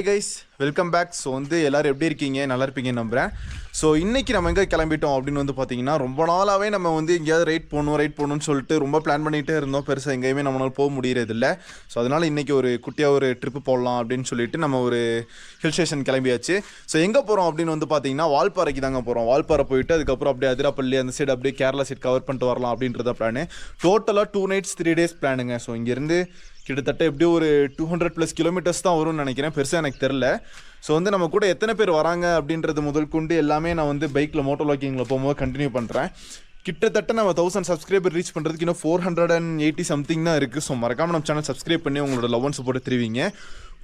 Hey guys, welcome back. So எல்லோரும் எப்படி இருக்கீங்க? நல்லா இருப்பீங்கன்னு நம்புகிறேன். ஸோ இன்றைக்கி நம்ம எங்கே கிளம்பிட்டோம் அப்படின்னு பார்த்தீங்கன்னா, ரொம்ப நாளாகவே நம்ம எங்கேயாவது ரைட் போகணும்னு சொல்லிட்டு ரொம்ப பிளான் பண்ணிகிட்டே இருந்தோம். பெருசாக எங்கேயுமே நம்மளால் போக முடியறதில்ல. ஸோ அதனால் இன்றைக்கி ஒரு குட்டியாக ஒரு ட்ரிப்பு போடலாம் அப்படின்னு சொல்லிட்டு நம்ம ஒரு ஹில் ஸ்டேஷன் கிளம்பியாச்சு. ஸோ எங்கே போகிறோம் அப்படின்னு பார்த்தீங்கன்னா, வால்பாறைக்கு தாங்க போகிறோம். வால்பாறை போயிட்டு அதுக்கப்புறம் அப்படியே அதிராப்பள்ளி அந்த சைடு அப்படியே கேரளா சைட் கவர் பண்ணிட்டு வரலாம் அப்படின்றத பிளானு. டோட்டலாக 2 nights 3 days பிளானுங்க. ஸோ இங்கேருந்து கிட்டத்தட்ட எப்படியும் ஒரு 200+ கிலோமீட்டர்ஸ் தான் வரும்னு நினைக்கிறேன். பெருசாக எனக்கு தெரில. ஸோ நம்ம கூட எத்தனை பேர் வராங்க அப்படின்றது முதல் கொண்டு எல்லாமே நான் பைக்கில் மோட்டோ வ்ளாகிங்கில் போகும்போது கண்டினியூ பண்ணுறேன். கிட்டத்தட்ட நம்ம 1000 சப்ஸ்கிரைபர் ரீச் பண்ணுறதுக்கு இன்னும் 480 சம்திங் தான் இருக்குது. ஸோ மறக்காமல் நம்ம சேனல் சப்ஸ்கிரைப் பண்ணி உங்களோட லவ் அண்ட் சப்போர்ட் தெரிவிங்க.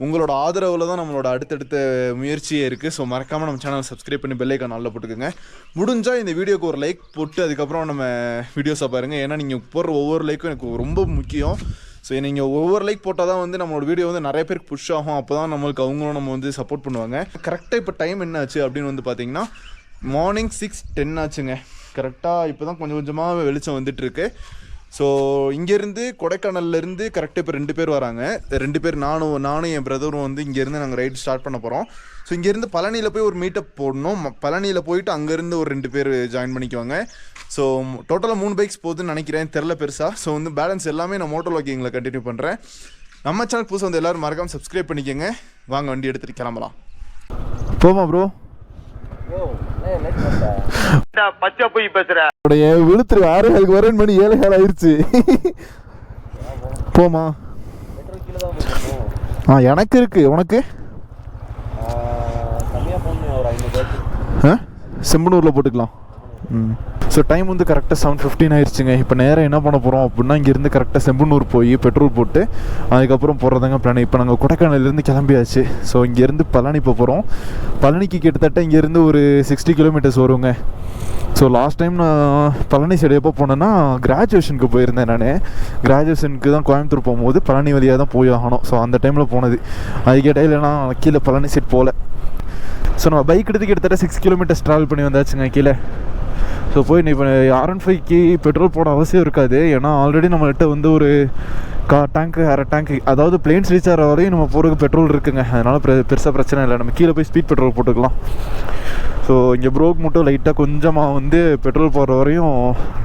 உங்களோட ஆதரவில் தான் நம்மளோட அடுத்தடுத்த முயற்சியே இருக்குது. ஸோ மறக்காமல் நம்ம சேனல் சப்ஸ்கிரைப் பண்ணி பெல் ஐக்கான் நல்லா போட்டுக்கோங்க. முடிஞ்சால் இந்த வீடியோக்கு ஒரு லைக் போட்டு அதுக்கப்புறம் நம்ம வீடியோஸை பாருங்கள். ஏன்னா நீங்கள் போடுற ஒவ்வொரு லைக்கும் எனக்கு ரொம்ப முக்கியம். ஸோ நீங்கள் ஒவ்வொரு லைக் போட்டால் தான் நம்மளோட வீடியோ நிறைய பேருக்கு புஷ் ஆகும். அப்போ தான் நம்மளுக்கு அவங்களும் நம்ம சப்போர்ட் பண்ணுவாங்க. கரெக்டாக இப்போ டைம் என்ன ஆச்சு அப்படின்னு பார்த்தீங்கன்னா, மார்னிங் 6:10 ஆச்சுங்க. கரெக்டாக இப்போ தான் கொஞ்சம் கொஞ்சமாக வெளிச்சம் வந்துட்டுருக்கு. ஸோ இங்கேருந்து கொடைக்கானல்லேருந்து கரெக்டாக இப்போ 2 பேர் வராங்க. 2 பேர் நானும் என் பிரதரும் இங்கேருந்து நாங்கள் ரைட் ஸ்டார்ட் பண்ண போகிறோம். ஸோ இங்கேருந்து பழனியில் போய் ஒரு மீட்டப் போடணும். பழனியில் போயிட்டு அங்கேருந்து ஒரு 2 பேர் ஜாயின் பண்ணிக்குவாங்க. ஸோ டோட்டலாக 3 பைக்ஸ் போகுதுன்னு நினைக்கிறேன், தெரில பெருசாக. ஸோ பேலன்ஸ் எல்லாமே நான் மோட்டோ வ்ளாகிங்கில் கண்டினியூ பண்ணுறேன். நம்ம சேனல் புதுசாக எல்லோரும் மறக்காமல் சப்ஸ்கிரைப் பண்ணிக்கோங்க. வாங்க வண்டி எடுத்துகிட்டு கிளம்பலாம். போமா ப்ரோ. பச்சை போய் பேசுறேன். விழுத்துரு 6 வரேன் மணி 7 ஆயிடுச்சு. போமா. எனக்கு இருக்கு. உனக்கு செம்பனூரில் போட்டுக்கலாம். ஸோ டைம் கரெக்டாக 7:15 ஆயிடுச்சுங்க. இப்போ நேரம் என்ன பண்ண போகிறோம் அப்படின்னா, இங்கேருந்து கரெக்டாக செம்பனூர் போய் பெட்ரோல் போட்டு அதுக்கப்புறம் போகிறதாங்க பிளான். இப்போ நாங்கள் கொடைக்கானல்லேருந்து கிளம்பியாச்சு. ஸோ இங்கேருந்து பழனி போகிறோம். பழனிக்கு கிட்டத்தட்ட இங்கேருந்து ஒரு 60 கிலோமீட்டர்ஸ் வருங்க. ஸோ லாஸ்ட் டைம் நான் பழனி சைடு எப்போ போனேன்னா, கிராஜுவேஷனுக்கு போயிருந்தேன். நான் கிராஜுவேஷனுக்கு தான் கோயம்புத்தூர் போகும்போது பழனி வழியாக தான் போய் ஆகணும். ஸோ அந்த டைமில் போனது. அதுக்கு இடையில நான் கீழே பழனி சைட் போகல. ஸோ நம்ம பைக் எடுத்து கிட்டத்தட்ட 6 கிலோமீட்டர்ஸ் ட்ராவல் பண்ணி வந்தாச்சுங்க கீழே. ஸோ போய் இப்போ R15க்கு பெட்ரோல் போட அவசியம் இருக்காது. ஏன்னா ஆல்ரெடி நம்மள்கிட்ட ஒரு டேங்க்கு அரை டேங்க்கு, அதாவது பிளேன்ஸ் ரீச் ஆகிற வரையும் நம்ம போகிறதுக்கு பெட்ரோல் இருக்குங்க. அதனால் பெருசாக பிரச்சனை இல்லை. நம்ம கீழே போய் ஸ்பீட் பெட்ரோல் போட்டுக்கலாம். ஸோ இங்கே ப்ரோக் மட்டும் லைட்டாக கொஞ்சமாக பெட்ரோல் போடுற வரையும்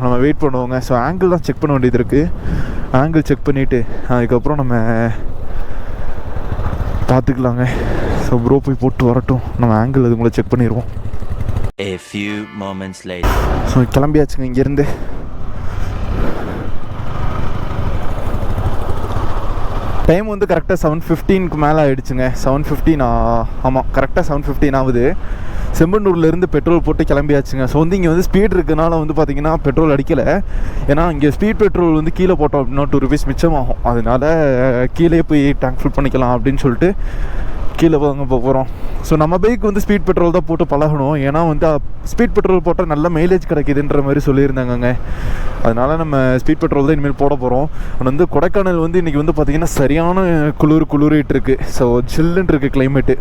நம்ம வெயிட் பண்ணுவோங்க. ஸோ ஆங்கிள் தான் செக் பண்ண வேண்டியது இருக்குது. ஆங்கிள் செக் பண்ணிவிட்டு அதுக்கப்புறம் நம்ம பார்த்துக்கலாங்க. ஸோ ப்ரோ போய் போட்டு வரட்டும், நம்ம ஆங்கிள் அது உங்களை செக் பண்ணிடுவோம். A few moments later. So கிளம்பியாச்சுங்க இங்கேருந்து. டைம் கரெக்டாக 7:15க்கு மேலே ஆகிடுச்சுங்க. 7:15 ஆமாம், கரெக்டாக 7:15 ஆகுது. செம்பனூர்லேருந்து பெட்ரோல் போட்டு கிளம்பியாச்சுங்க. ஸோ இங்கே ஸ்பீட் இருக்குனால பார்த்திங்கன்னா பெட்ரோல் அடிக்கலை. ஏன்னா இங்கே ஸ்பீட் பெட்ரோல் கீழே போட்டோம் அப்படின்னா 2 rupees மிச்சமாகும். அதனால கீழே போய் டேங்க் ஃபில் பண்ணிக்கலாம் அப்படின்னு சொல்லிட்டு கீழே வாங்க போகிறோம். ஸோ நம்ம பைக் ஸ்பீட் பெட்ரோல் தான் போட்டு பழகணும். ஏன்னா ஸ்பீட் பெட்ரோல் போட்டால் நல்ல மைலேஜ் கிடைக்குதுன்ற மாதிரி சொல்லியிருந்தாங்கங்க. அதனால் நம்ம ஸ்பீட் பெட்ரோல் தான் இனிமேல் போட போகிறோம். ஆனால் கொடைக்கானல் இன்றைக்கி பார்த்திங்கன்னா சரியான குளிரிட்டு இருக்குது. ஸோ சில்லுன்னு இருக்குது கிளைமேட்டு.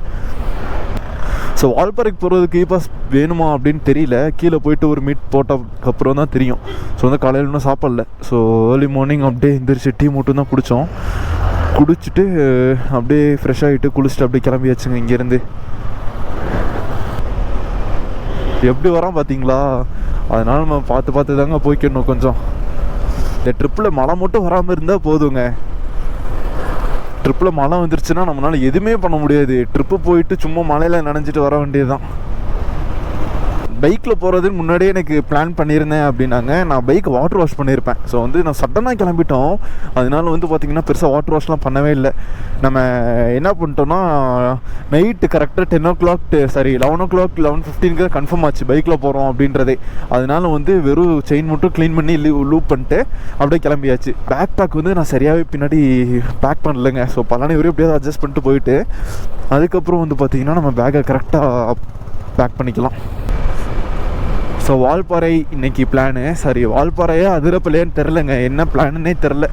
ஸோ வால்பாறைக்கு போகிறதுக்கு பாஸ் வேணுமா அப்படின்னு தெரியல. கீழே போயிட்டு ஒரு மீட் போட்டதுக்கப்புறம் தான் தெரியும். ஸோ காலையில் இன்னும் சாப்பிடல. ஸோ ஏர்லி மார்னிங் அப்படியே எந்திரிச்சு டீ மட்டும் தான் குடித்தோம். குடிச்சிட்டு அப்படியே ஃப்ரெஷ் ஆகிட்டு குளிச்சுட்டு அப்படியே கிளம்பியாச்சுங்க இங்கேருந்து. எப்படி வரோம் பார்த்தீங்களா? அதனால் நம்ம பார்த்து தாங்க போய்க்கணும். கொஞ்சம் இந்த ட்ரிப்பில் மழை மட்டும் வராமல் இருந்தால் போதுங்க. ட்ரிப்பில் மழை வந்துருச்சுன்னா நம்மளால் எதுவுமே பண்ண முடியாது. ட்ரிப்பு போயிட்டு சும்மா மழையில் நனைஞ்சிட்டு வர வேண்டியது தான். பைக்கில் போகிறதுக்கு முன்னாடியே எனக்கு பிளான் பண்ணியிருந்தேன் அப்படின்னாங்க, நான் பைக் வாட்டர் வாஷ் பண்ணியிருப்பேன். ஸோ நான் சடனாக கிளம்பிட்டோம். அதனால பார்த்திங்கன்னா பெருசாக வாட்டர் வாஷ்லாம் பண்ணவே இல்லை. நம்ம என்ன பண்ணிட்டோன்னா, நைட்டு கரெக்டாக 10 o'clock 11 o'clock 11:15க்கு தான் கன்ஃபார்ம் ஆச்சு பைக்கில் போகிறோம் அப்படின்றதே. அதனால வெறும் செயின் மட்டும் க்ளீன் பண்ணி லூப் பண்ணிட்டு அப்படியே கிளம்பியாச்சு. பேக் பேக் நான் சரியாகவே பின்னாடி பேக் பண்ணலைங்க. ஸோ பழனி வரையும் எப்படியாவது அட்ஜஸ்ட் பண்ணிட்டு போயிட்டு அதுக்கப்புறம் பார்த்திங்கன்னா நம்ம பேக்கை கரெக்டாக பேக் பண்ணிக்கலாம். ஸோ வால்பாறை இன்றைக்கி பிளானு. வால்பாறையா அதிரப்பள்ளியான்னு தெரிலங்க. என்ன பிளானுன்னே தெரில.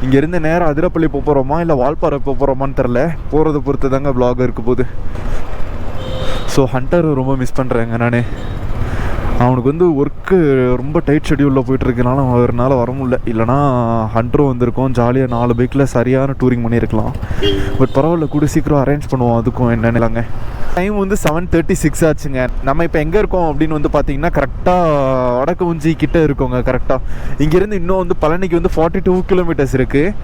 இங்கேருந்து நேராக அதிரப்பள்ளி போகிறோமா இல்லை வால்பாறை போகிறோமான்னு தெரில. போகிறத பொறுத்து தாங்க vlog இருக்க போகுது. ஸோ ஹண்டர் ரொம்ப மிஸ் பண்ணுறேங்க நான். அவனுக்கு வந்து ஒர்க்கு ரொம்ப டைட் ஷெடியூலில் போயிட்டுருக்கனால அவரால் வர முடியல. இல்லைனா ஹண்ட்ரும் வந்திருக்கோம், ஜாலியாக 4 பைக்கில் சரியான டூரிங் பண்ணியிருக்கலாம். பட் பரவாயில்ல, கூட சீக்கிரம் அரேஞ்ச் பண்ணுவோம். அதுக்கும் என்னென்னலாங்க. டைம் வந்து 7:36 ஆச்சுங்க. நம்ம இப்போ எங்கே இருக்கோம் அப்படின்னு வந்து பார்த்தீங்கன்னா கரெக்டாக வடக்குஞ்சி கிட்டே இருக்கோங்க. கரெக்டாக இங்கேருந்து இன்னும் வந்து பழனிக்கு வந்து 42 கிலோமீட்டர்ஸ் இருக்குது.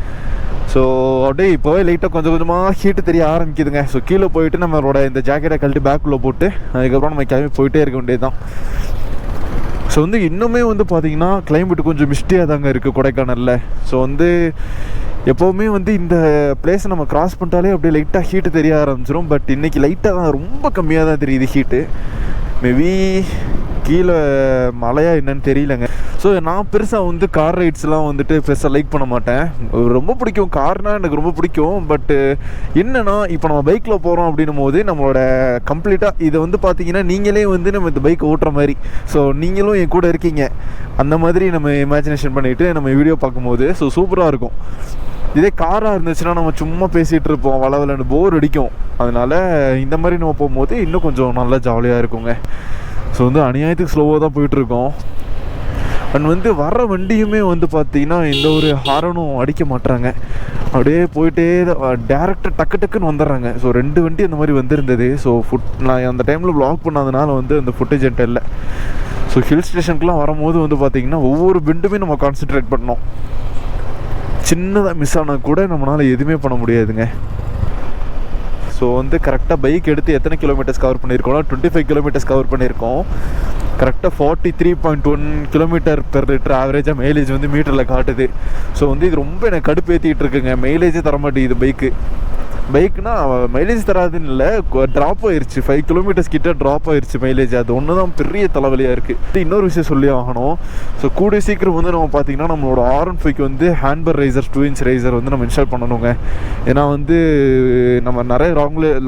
ஸோ அப்படியே இப்போவே லைட்டாக கொஞ்சம் கொஞ்சமாக ஹீட்டு தெரிய ஆரம்பிக்குதுங்க. ஸோ கீழே போயிட்டு நம்மளோட இந்த ஜாக்கெட்டை கழட்டி பேக்குள்ளே போட்டு அதுக்கப்புறம் நம்ம கிளம்பி போயிட்டே இருக்க வேண்டியது தான். ஸோ வந்து இன்னுமே வந்து பார்த்திங்கன்னா கிளைமேட் கொஞ்சம் மிஸ்டியாக தாங்க இருக்குது கொடைக்கானலில். ஸோ வந்து எப்போவுமே வந்து இந்த பிளேஸை நம்ம கிராஸ் பண்ணிட்டாலே அப்படியே லைட்டாக ஹீட்டு தெரிய ஆரம்பிச்சிடும். பட் இன்றைக்கி லைட்டாக தான், ரொம்ப கம்மியாக தான் தெரியுது ஹீட்டு. மேபி கீழே மழையா என்னன்னு தெரியலங்க. ஸோ நான் பெருசாக வந்து கார் ரைட்ஸ்லாம் வந்துட்டு பெருசாக லைக் பண்ண மாட்டேன். ரொம்ப பிடிக்கும், கார்னால் எனக்கு ரொம்ப பிடிக்கும். பட்டு என்னென்னா இப்போ நம்ம பைக்கில் போகிறோம் அப்படின்னும் போது நம்மளோட கம்ப்ளீட்டாக இதை வந்து பார்த்திங்கன்னா நீங்களே வந்து நம்ம இந்த பைக் ஓட்டுற மாதிரி, ஸோ நீங்களும் என் கூட இருக்கீங்க அந்த மாதிரி நம்ம இமேஜினேஷன் பண்ணிவிட்டு நம்ம வீடியோ பார்க்கும்போது ஸோ சூப்பராக இருக்கும். இதே காராக இருந்துச்சுன்னா நம்ம சும்மா பேசிகிட்டு இருப்போம், வளவலன்னு போர் அடிக்கும். அதனால் இந்த மாதிரி நம்ம போகும்போது இன்னும் கொஞ்சம் நல்லா ஜாலியாக இருக்குங்க. ஸோ வந்து அநியாயத்துக்கு ஸ்லோவாக தான் போயிட்டுருக்கோம். அண்ட் வந்து வர வண்டியுமே வந்து பார்த்திங்கன்னா எந்த ஒரு ஹாரனும் அடிக்க மாட்டுறாங்க. அப்படியே போயிட்டே டேரெக்டாக டக்கு டக்குன்னு வந்துடுறாங்க. ஸோ 2 வண்டி அந்த மாதிரி வந்திருந்தது. ஸோ நான் அந்த டைமில் வ்ளாக் பண்ணாதனால வந்து அந்த ஃபுட்டேஜ் என்கிட்ட இல்லை. ஸோ ஹில் ஸ்டேஷனுக்குலாம் வரும்போது வந்து பார்த்திங்கன்னா ஒவ்வொரு பெண்டுமே நம்ம கான்சென்ட்ரேட் பண்ணோம். சின்னதாக மிஸ் ஆனால் கூட நம்மளால் எதுவுமே பண்ண முடியாதுங்க. ஸோ வந்து கரெக்டாக பைக் எடுத்து எத்தனை கிலோமீட்டர்ஸ் கவர் பண்ணியிருக்கோம்னா 25 கிலோமீட்டர்ஸ் கவர் பண்ணியிருக்கோம். கரெக்டாக 43.1 கிலோமீட்டர் பெர் லிட்டர் ஆவரேஜாக மைலேஜ் வந்து மீட்டரில் காட்டுது. ஸோ வந்து இது ரொம்ப எனக்கு கடுப்பேற்றிட்டு இருக்குங்க. மைலேஜே தர மாட்டேங்குது பைக்குனா மைலேஜ் தராதுன்னு இல்லை, ட்ராப் ஆயிடுச்சு. 5 கிலோமீட்டர்ஸ் கிட்ட ட்ராப் ஆயிடுச்சு மைலேஜ். அது ஒன்று தான் பெரிய தலைவலியாக இருக்குது. இன்னொரு விஷயம் சொல்லி ஆகணும். ஸோ கூடிய சீக்கிரம் வந்து நம்ம பார்த்திங்கன்னா நம்மளோட R15க்கு வந்து ஹேண்ட்பர் ரைசர் 2-inch ரைசர் வந்து நம்ம இன்ஸ்டால் பண்ணணுங்க. ஏன்னா வந்து நம்ம நிறைய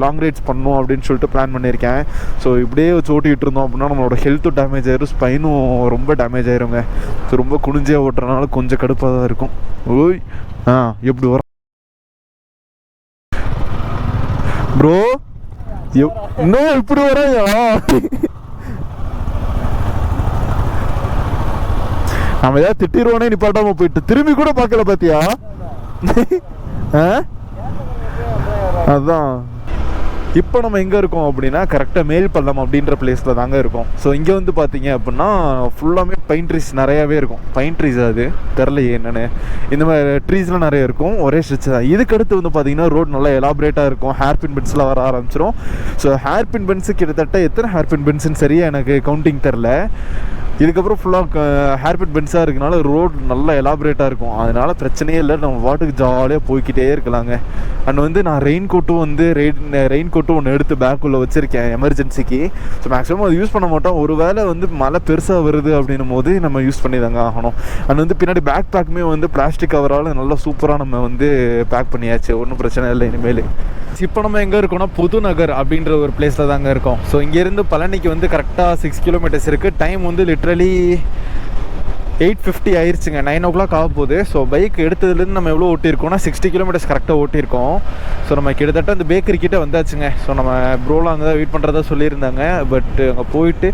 லாங் ரைட்ஸ் பண்ணணும் அப்படின்னு சொல்லிட்டு பிளான் பண்ணியிருக்கேன். ஸோ இப்படியே வச்சு ஓட்டிகிட்டு இருந்தோம் அப்படின்னா நம்மளோட ஹெல்த்தும் டேமேஜ் ஆயிரும், ஸ்பைனும் ரொம்ப டேமேஜ் ஆயிருங்க. ஸோ ரொம்ப குனிஞ்சே ஓட்டுறதுனால கொஞ்சம் கடுப்பாக தான் இருக்கும். ஓய் எப்படி வர ப்ரோ, இன்னும் இப்படி வரையா? நம்ம ஏதாவது திட்டிடுவோனே நிப்பாட்டாம போயிட்டு திரும்பி கூட பார்க்கல பாத்தியா? அதான் இப்போ நம்ம எங்கே இருக்கோம் அப்படின்னா கரெக்டாக மேல்பள்ளம் அப்படின்ற பிளேஸில் தாங்க இருக்கோம். ஸோ இங்கே வந்து பார்த்தீங்க அப்படின்னா ஃபுல்லாமே பைன் ட்ரீஸ் நிறையாவே இருக்கும். பைன் ட்ரீஸ் அது தெரிலையே என்னென்னு, இந்த மாதிரி ட்ரீஸ்லாம் நிறைய இருக்கும். ஒரே ஸ்ட்ரெச் தான். இதுக்கடுத்து வந்து பார்த்தீங்கன்னா ரோட் நல்லா எலாபரேட்டாக இருக்கும். ஹேர்பின் பென்ஸ்லாம் வர ஆரம்பிச்சிடும். ஸோ ஹேர்பின் பென்ஸு கிட்டத்தட்ட எத்தனை ஹேர்பின் பென்ஸுன்னு சரியாக எனக்கு கவுண்டிங் தெரில. இதுக்கப்புறம் ஃபுல்லாக ஹேர்பின் பென்ஸாக இருக்கனால ரோடு நல்லா எலாபரேட்டாக இருக்கும். அதனால் பிரச்சனையே இல்லை, நம்ம வாட்டுக்கு ஜாலியாக போய்கிட்டே இருக்கலாங்க. அண்ட் வந்து நான் ரெயின் கோட்டும் ஒன்று எடுத்து பேக்குள்ளே வச்சுருக்கேன் எமர்ஜென்சிக்கு. ஸோ மேக்ஸிமம் அது யூஸ் பண்ண மாட்டோம். ஒரு வேளை வந்து மழை பெருசாக வருது அப்படின்னும் போது நம்ம யூஸ் பண்ணி தாங்க ஆகணும். அண்ட் வந்து பின்னாடி பேக் பேக்குமே வந்து பிளாஸ்டிக் கவரால் நல்லா சூப்பராக நம்ம வந்து பேக் பண்ணியாச்சு. ஒன்றும் பிரச்சனை இல்லை இனிமேல். இப்போ நம்ம எங்கே இருக்கோம்னா புதுநகர் அப்படின்ற ஒரு பிளேஸில் தாங்க இருக்கோம். ஸோ இங்கேருந்து பழனிக்கு வந்து கரெக்டாக 6 கிலோமீட்டர்ஸ் இருக்குது. டைம் வந்து லிட்ரலி 8:50 ஆயிடுச்சுங்க. 9 o'clock ஆக போகுது. ஸோ பைக் எடுத்ததுலேருந்து நம்ம எவ்வளோ ஓட்டியிருக்கோம்னா 60 கிலோமீட்டர்ஸ் கரெக்டாக ஓட்டியிருக்கோம். ஸோ நம்ம கிட்டத்தட்ட அந்த பேக்கரி கிட்டே வந்தாச்சுங்க. ஸோ நம்ம ப்ரோலாம் அங்கே தான் வெயிட் பண்ணுறதா சொல்லியிருந்தாங்க. பட் அங்கே போயிட்டு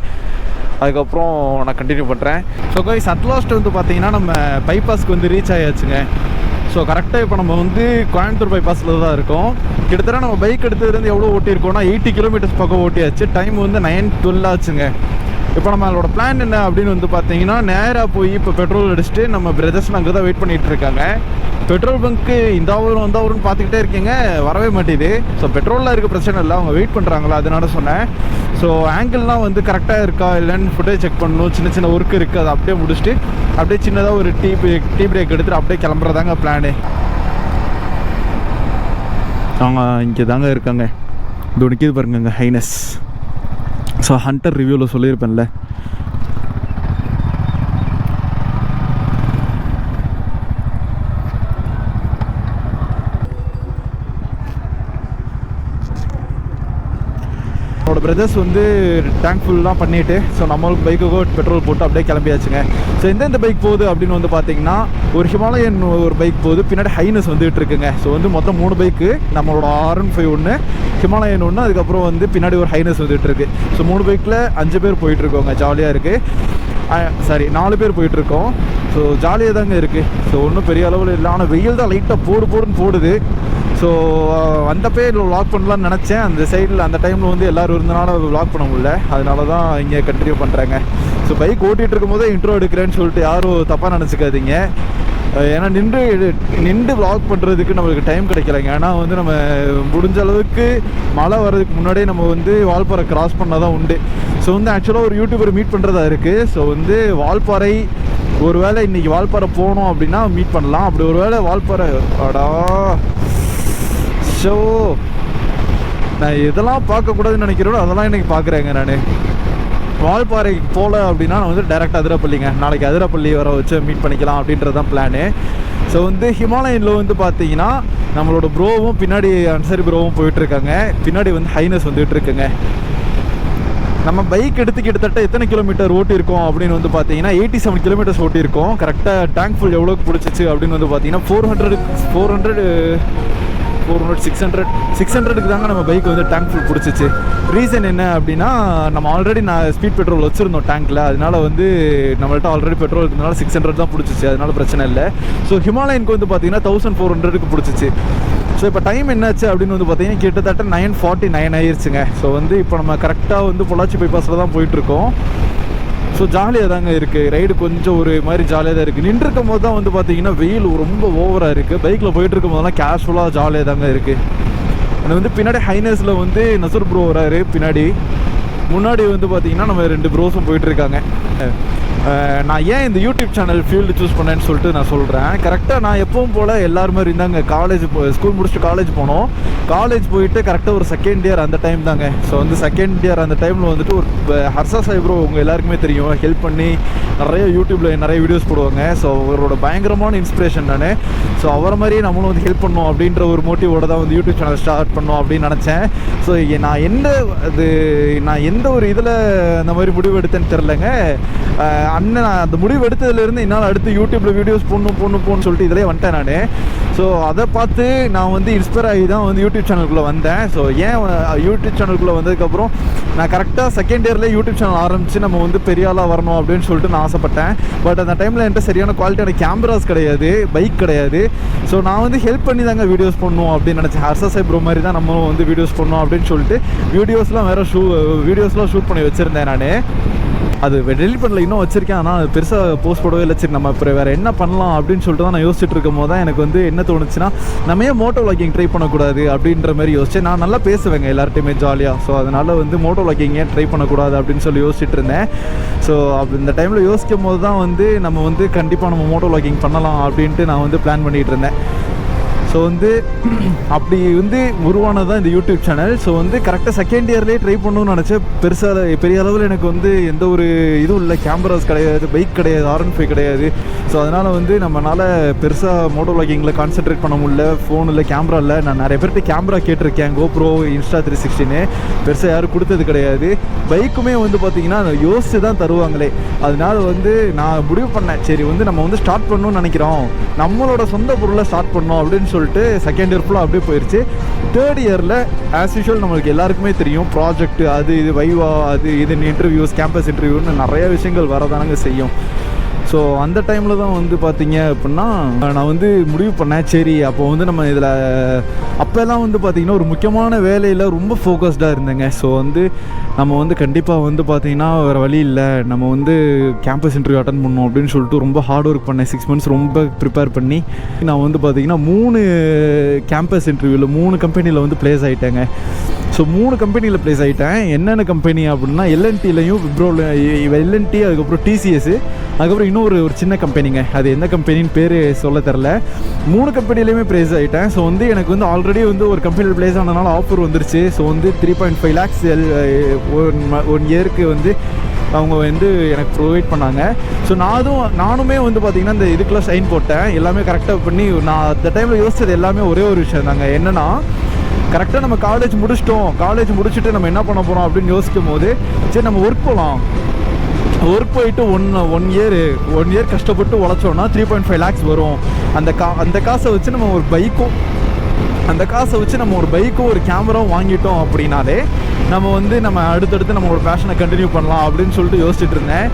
அதுக்கப்புறம் நான் கண்டினியூ பண்ணுறேன். ஸோ கைஸ் அட் லாஸ்ட் வந்து பார்த்தீங்கன்னா நம்ம பைபாஸ்க்கு வந்து ரீச் ஆயாச்சுங்க. ஸோ கரெக்டாக இப்போ நம்ம வந்து கோயம்புத்தூர் பைபாஸில் தான் இருக்கோம். கிட்டத்தட்ட நம்ம பைக் எடுத்ததுலேருந்து எவ்வளோ ஓட்டியிருக்கோம்னா 80 கிலோமீட்டர்ஸ் பக்கம் ஓட்டியாச்சு. டைம் வந்து 9:12 ஆச்சுங்க. இப்போ நம்மளோட பிளான் என்ன அப்படின்னு வந்து பார்த்தீங்கன்னா நேராக போய் இப்போ பெட்ரோல் அடிச்சுட்டு நம்ம பிரதர்ஸ்லாம் அங்கே தான் வெயிட் பண்ணிகிட்டு இருக்காங்க. பெட்ரோல் பங்க்கு இந்த ஊருன்னு பார்த்துக்கிட்டே இருக்கீங்க, வரவே மாட்டேது. ஸோ பெட்ரோலில் இருக்க பிரச்சனை இல்லை, அவங்க வெயிட் பண்ணுறாங்களா அதனால சொன்னேன். ஸோ ஆங்கிள்லாம் வந்து கரெக்டாக இருக்கா இல்லைன்னு ஃபுட்டேஜ் செக் பண்ணணும். சின்ன சின்ன ஒர்க் இருக்குது, அதை அப்படியே முடிச்சுட்டு அப்படியே சின்னதாக ஒரு டீ பிரேக் எடுத்துகிட்டு அப்படியே கிளம்புறதாங்க பிளானு. அவங்க இங்கே தாங்க இருக்காங்க. இது நிற்கிது பாருங்க ஹைனஸ். ஸோ ஹண்டர் ரிவ்யூவில் சொல்லியிருப்பேன்ல. நம்மளோட பிரதர்ஸ் வந்து டேங்க் ஃபுல்லாம் பண்ணிவிட்டு ஸோ நம்மளுக்கு பைக்குக்கு பெட்ரோல் போட்டு அப்படியே கிளம்பியாச்சுங்க. ஸோ எந்தெந்த பைக் போகுது அப்படின்னு வந்து பார்த்தீங்கன்னா ஒரு ஹிமாலயன் ஒரு பைக் போகுது, பின்னாடி ஹைனஸ் வந்துகிட்டு இருக்குங்க. ஸோ வந்து மொத்தம் 3 பைக்கு, நம்மளோட R15 ஒன்று, ஹிமாலயன் ஒன்று, அதுக்கப்புறம் வந்து பின்னாடி ஒரு ஹைனஸ் வந்துட்டு இருக்கு. ஸோ 3 பைக்கில் 5 பேர் போயிட்டுருக்கோங்க, ஜாலியாக இருக்குது. சாரி 4 பேர் போயிட்டுருக்கோம். ஸோ ஜாலியாக தாங்க இருக்குது. ஸோ ஒன்றும் பெரிய அளவில் இல்லை, ஆனால் வெயில் தான் லைட்டாக போடுன்னு போடுது. ஸோ அந்த பேர் வ்ளாக் பண்ணலான்னு நினச்சேன். அந்த சைடில் அந்த டைமில் வந்து எல்லோரும் இருந்தனால வ்ளாக் பண்ண முடியல, அதனால தான் இங்கே கண்டினியூ பண்ணுறாங்க. ஸோ பைக் ஓட்டிகிட்டு இருக்கும்போதே இன்ட்ரோ எடுக்கிறேன்னு சொல்லிட்டு யாரும் தப்பாக நினச்சிக்காதீங்க. ஏன்னா நின்று வ்ளாக் பண்ணுறதுக்கு நம்மளுக்கு டைம் கிடைக்கலைங்க. ஏன்னா வந்து நம்ம முடிஞ்ச அளவுக்கு மழை வர்றதுக்கு முன்னாடியே நம்ம வந்து வால்பாறை கிராஸ் பண்ணால் தான் உண்டு. ஸோ வந்து ஆக்சுவலாக ஒரு யூடியூபர் மீட் பண்ணுறதா இருக்குது. ஸோ வந்து வால்பாறை ஒரு வேளை இன்றைக்கி வால்பாறை போனோம் அப்படின்னா மீட் பண்ணலாம். அப்படி ஒரு வேளை வால்பாறை அடா ஷோ நான் இதெல்லாம் பார்க்கக்கூடாதுன்னு நினைக்கிறோம், அதெல்லாம் இன்றைக்கி பார்க்குறேங்க. நான் வால்பாறைக்கு போகல அப்படின்னா நான் வந்து டேரெக்டாக அதிரப்பள்ளிங்க, நாளைக்கு அதிரப்பள்ளி வர வச்சு மீட் பண்ணிக்கலாம் அப்படின்றது தான் பிளானு. ஸோ வந்து ஹிமாலயனில் வந்து பார்த்தீங்கன்னா நம்மளோட ப்ரோவும் பின்னாடி அன்சாரி ப்ரோவும் போயிட்டுருக்காங்க, பின்னாடி வந்து ஹைனஸ் வந்துகிட்டு இருக்குங்க. நம்ம பைக் எடுத்து கிட்டத்தட்ட எத்தனை கிலோமீட்டர் ஓட்டியிருக்கோம் அப்படின்னு வந்து பார்த்தீங்கன்னா 87 கிலோமீட்டர்ஸ் ஓட்டியிருக்கோம். கரெக்டாக டேங்க் ஃபுல் எவ்வளோக்கு பிடிச்சிச்சு அப்படின்னு வந்து பார்த்தீங்கன்னா 600க்கு தாங்க நம்ம பைக் வந்து டேங்க் ஃபுல் பிடிச்சிச்சு. ரீசன் என்ன அப்படின்னா நம்ம ஆல்ரெடி ஸ்பீட் பெட்ரோல் வச்சுருந்தோம் டேங்க்கில், அதனால வந்து நம்மள்ட்ட ஆல்ரெடி பெட்ரோல் இருந்தனால 600 தான் பிடிச்சிச்சு, அதனால பிரச்சனை இல்லை. ஸோ ஹிமாலயனுக்கு வந்து பார்த்தீங்கன்னா 1400க்கு பிடிச்சிச்சு. ஸோ இப்போ டைம் என்னாச்சு அப்படின்னு வந்து பார்த்தீங்கன்னா கிட்டத்தட்ட 9:49 ஆயிடுச்சுங்க. ஸோ வந்து இப்போ நம்ம கரெக்டாக வந்து பொள்ளாச்சி பைபாஸில் தான் போயிட்டுருக்கோம். ஸோ ஜாலியாக தாங்க இருக்குது, ரைடு கொஞ்சம் ஒரு மாதிரி ஜாலியாக தான் இருக்குது. நின்றுருக்கும் போது தான் வந்து பார்த்தீங்கன்னா வெயில் ரொம்ப ஓவராக இருக்குது. பைக்கில் போயிட்டுருக்கும் போதெல்லாம் கேஷுவலாக ஜாலியாக தாங்க இருக்குது. எனக்கு வந்து பின்னாடி ஹைனஸில் வந்து நசூர் ப்ரோ வராரு, பின்னாடி முன்னாடி வந்து பார்த்தீங்கன்னா நம்ம 2 ப்ரோஸும் போயிட்டுருக்காங்க. நான் ஏன் இந்த யூடியூப் சேனல் ஃபீல்டு சூஸ் பண்ணேன்னு சொல்லிட்டு நான் சொல்கிறேன். கரெக்டாக நான் எப்பவும் போல் எல்லாரும் மாதிரி இருந்தாங்க, ஸ்கூல் முடிச்சுட்டு காலேஜ் போனோம். காலேஜ் போயிட்டு கரெக்டாக ஒரு செகண்ட் இயர் அந்த டைம் தாங்க. ஸோ வந்து செகண்ட் இயர் அந்த டைமில் வந்துட்டு ஒரு ஹர்ஷா சாய் ப்ரோ உங்கள் எல்லாருக்குமே தெரியும், ஹெல்ப் பண்ணி நிறைய யூடியூப்பில் நிறைய வீடியோஸ் போடுவாங்க. ஸோ அவரோட பயங்கரமான இன்ஸ்பிரேஷன் நான். ஸோ அவரை மாதிரியே நம்மளும் வந்து ஹெல்ப் பண்ணோம் அப்படின்ற ஒரு மோட்டிவோட தான் வந்து யூடியூப் சேனல் ஸ்டார்ட் பண்ணோம் அப்படின்னு நினச்சேன். ஸோ நான் எந்த ஒரு இதில் அந்த மாதிரி முடிவு எடுத்தேன்னு தெரிலங்க. அண்ணன் அந்த முடிவு எடுத்ததுலேருந்து என்னால் அடுத்து யூடியூப்பில் வீடியோஸ் போடணும்னு சொல்லிட்டு இதிலே வந்துட்டேன் நான். ஸோ அதை பார்த்து நான் வந்து இன்ஸ்பயர் ஆகி தான் வந்து யூடியூப் சேனலுக்குள்ளே வந்தேன். ஸோ ஏன் யூடியூப் சேனலுக்குள்ளே வந்ததுக்கப்புறம் நான் கரெக்டாக செகண்ட் இயர்லேயே யூடியூப் சேனல் ஆரம்பித்து நம்ம வந்து பெரிய ஆளாக வரணும் அப்படின்னு சொல்லிட்டு நான் ஆசைப்பட்டேன். பட் அந்த டைமில் என்கிட்ட சரியான குவாலிட்டியான கேமராஸ் கிடையாது, பைக் கிடையாது. ஸோ நான் வந்து ஹெல்ப் பண்ணி தாங்க வீடியோஸ் பண்ணணும் அப்படின்னு நினச்சேன். ஹர்ஷா சாய் ப்ரோ மாதிரி தான் நம்ம வந்து வீடியோஸ் பண்ணணும் அப்படின்னு சொல்லிட்டு வீடியோஸ்லாம் ஷூட் பண்ணி வச்சுருந்தேன் நான். அது டெலிட் பண்ணல, இன்னும் வச்சிருக்கேன். ஆனால் அது பெருசாக போஸ்ட் போடவே இல்லை. சரி நம்ம அப்புறம் வேறு என்ன பண்ணலாம் அப்படின்னு சொல்லிட்டு தான் நான் யோசிச்சுட்டு இருக்கும் போது தான் எனக்கு வந்து என்ன தோணுச்சுன்னா நம்ம ஏன் மோட்டோ வ்ளாகிங் ட்ரை பண்ணக்கூடாது அப்படின்ற மாதிரி யோசிச்சேன். நான் நல்லா பேசுவேங்க எல்லார்ட்டையுமே ஜாலியாக. ஸோ அதனால் வந்து மோட்டோ வ்ளாகிங் ஏன் ட்ரை பண்ணக்கூடாது அப்படின்னு சொல்லி யோசிச்சுட்டு இருந்தேன். ஸோ அப்படி இந்த டைமில் யோசிக்கும் போது தான் வந்து நம்ம வந்து கண்டிப்பாக நம்ம மோட்டோ வ்ளாகிங் பண்ணலாம் அப்படின்ட்டு நான் வந்து பிளான் பண்ணிகிட்டு இருந்தேன். ஸோ வந்து அப்படி வந்து உருவானது தான் இந்த யூடியூப் சேனல். ஸோ வந்து கரெக்டாக செகண்ட் இயர்லேயே ட்ரை பண்ணணும்னு நினச்சேன். பெரிய அளவில் எனக்கு வந்து எந்த ஒரு இதுவும் இல்லை, கேமராஸ் கிடையாது, பைக் கிடையாது, R15 கிடையாது. ஸோ அதனால் வந்து நம்மளால் பெருசாக மோட்டோ வ்ளாகிங்கில் கான்சென்ட்ரேட் பண்ண முடியல. ஃபோன் இல்லை, கேமரா இல்லை. நான் நிறைய பேர்கிட்ட கேமரா கேட்டிருக்கேன், GoPro, Insta360 பெருசாக யாரும் கொடுத்தது கிடையாது. பைக்குமே வந்து பார்த்திங்கன்னா யோசித்து தான் தருவாங்களே. அதனால வந்து நான் முடிவு பண்ணேன், சரி வந்து நம்ம வந்து ஸ்டார்ட் பண்ணணும்னு நினைக்கிறோம், நம்மளோட சொந்த பொருளை ஸ்டார்ட் பண்ணோம் அப்படின்னு சொல்லிட்டு செகண்ட் இயர் ஃபுல்லாக அப்படியே போயிடுச்சு. தேர்ட் இயரில் ஆஸ் யூஷுவல் நம்மளுக்கு எல்லாருக்குமே தெரியும், ப்ராஜெக்ட் அது இது, வைவா அது இது, இன்டர்வியூஸ், கேம்பஸ் இன்டர்வியூன்னு நிறைய விஷயங்கள் வரதானங்க செய்யும். ஸோ அந்த டைமில் தான் வந்து பார்த்திங்க அப்படின்னா நான் வந்து முடிவு பண்ணேன், சரி அப்போ வந்து நம்ம இதில் அப்போல்லாம் வந்து பார்த்திங்கன்னா ஒரு முக்கியமான வேலையில் ரொம்ப ஃபோக்கஸ்டாக இருந்தேங்க. ஸோ வந்து நம்ம வந்து கண்டிப்பாக வந்து பார்த்திங்கன்னா வேறு வழி இல்லை, நம்ம வந்து கேம்பஸ் இன்டர்வியூ அட்டன் பண்ணணும் அப்படின்னு சொல்லிட்டு ரொம்ப ஹார்ட் ஒர்க் பண்ணேன். 6 months ரொம்ப ப்ரிப்பேர் பண்ணி நான் வந்து பார்த்திங்கன்னா 3 கேம்பஸ் இன்டர்வியூவில் 3 கம்பெனியில் வந்து ப்ளேஸ் ஆகிட்டேங்க. ஸோ 3 கம்பெனியில் ப்ளேஸ் ஆகிட்டேன். என்னென்ன கம்பெனி அப்படின்னா LNTலையும், விப்ரோவில், LNT, அதுக்கப்புறம் TCS, அதுக்கப்புறம் இன்னொரு சின்ன கம்பெனிங்க. அது எந்த கம்பெனின்னு பேர் சொல்ல தெரில. 3 கம்பெனிலையுமே ப்ளேஸ் ஆகிட்டேன். ஸோ வந்து எனக்கு வந்து ஆல்ரெடி வந்து ஒரு கம்பெனியில் ப்ளேஸ் ஆனதுனால ஆஃபர் வந்துருச்சு. ஸோ வந்து 3.5 lakhs 1 இயருக்கு வந்து அவங்க வந்து எனக்கு ப்ரொவைட் பண்ணாங்க. ஸோ நானுமே வந்து பார்த்திங்கன்னா இந்த இதுக்கெல்லாம் சைன் போட்டேன், எல்லாமே கரெக்டாக பண்ணி. நான் அந்த டைமில் யோசிச்சது எல்லாமே ஒரே ஒரு விஷயம் தாங்க, என்னென்னா கரெக்டாக நம்ம காலேஜ் முடிச்சுட்டு நம்ம என்ன பண்ண போகிறோம் அப்படின்னு யோசிக்கும் போது சரி நம்ம ஒர்க் போகலாம். ஒர்க் போயிட்டு ஒன் இயர் கஷ்டப்பட்டு உழைச்சோன்னா 3.5 lakhs வரும். அந்த காசை வச்சு நம்ம ஒரு பைக்கும் ஒரு கேமராவும் வாங்கிட்டோம் அப்படின்னாலே நம்ம அடுத்தடுத்து நம்மளோட பேஷனை கண்டினியூ பண்ணலாம் அப்படின்னு சொல்லிட்டு யோசிச்சுட்டு இருந்தேன்.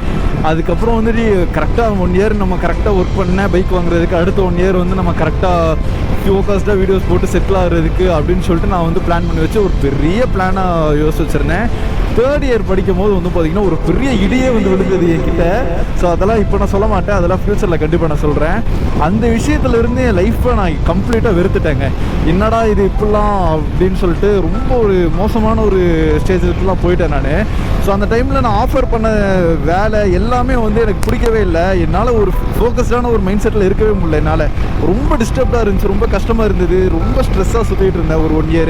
அதுக்கப்புறம் வந்துட்டு கரெக்டாக 1 year நம்ம கரெக்டாக ஒர்க் பண்ணேன் பைக் வாங்குறதுக்கு. அடுத்த 1 year வந்து நம்ம கரெக்டாக ஃபோக்கஸ்டாக வீடியோஸ் போட்டு செட்டில் ஆகிறதுக்கு அப்படின்னு சொல்லிட்டு நான் வந்து பிளான் பண்ணி வச்சு ஒரு பெரிய பிளானாக யோசிச்சு வச்சுருந்தேன். 3rd year படிக்கும் போது வந்து பார்த்திங்கன்னா ஒரு பெரிய இடியே வந்து விழுந்தது என்கிட்ட. ஸோ அதெல்லாம் இப்போ நான் சொல்ல மாட்டேன், அதெல்லாம் ஃப்யூச்சரில் கண்டிப்பாக நான் சொல்கிறேன். அந்த விஷயத்துலேருந்து என் லைஃப்பை நான் கம்ப்ளீட்டாக வெறுத்துட்டேங்க. என்னடா இது இப்படிலாம் அப்படின்னு சொல்லிட்டு ரொம்ப ஒரு மோசமான ஒரு ஸ்டேஜுக்குலாம் போயிட்டேன் நான். ஸோ அந்த டைமில் நான் ஆஃபர் பண்ண வேலை எல்லாமே வந்து எனக்கு பிடிக்கவே இல்லை. என்னால் ஒரு ஃபோக்கஸ்டான ஒரு மைண்ட் செட்டில் இருக்கவே முடியல. என்னால் ரொம்ப டிஸ்டர்ப்டாக இருந்துச்சு, ரொம்ப கஷ்டமாக இருந்தது, ரொம்ப ஸ்ட்ரெஸ்ஸாக சுற்றிட்டு இருந்தேன் ஒரு 1 year.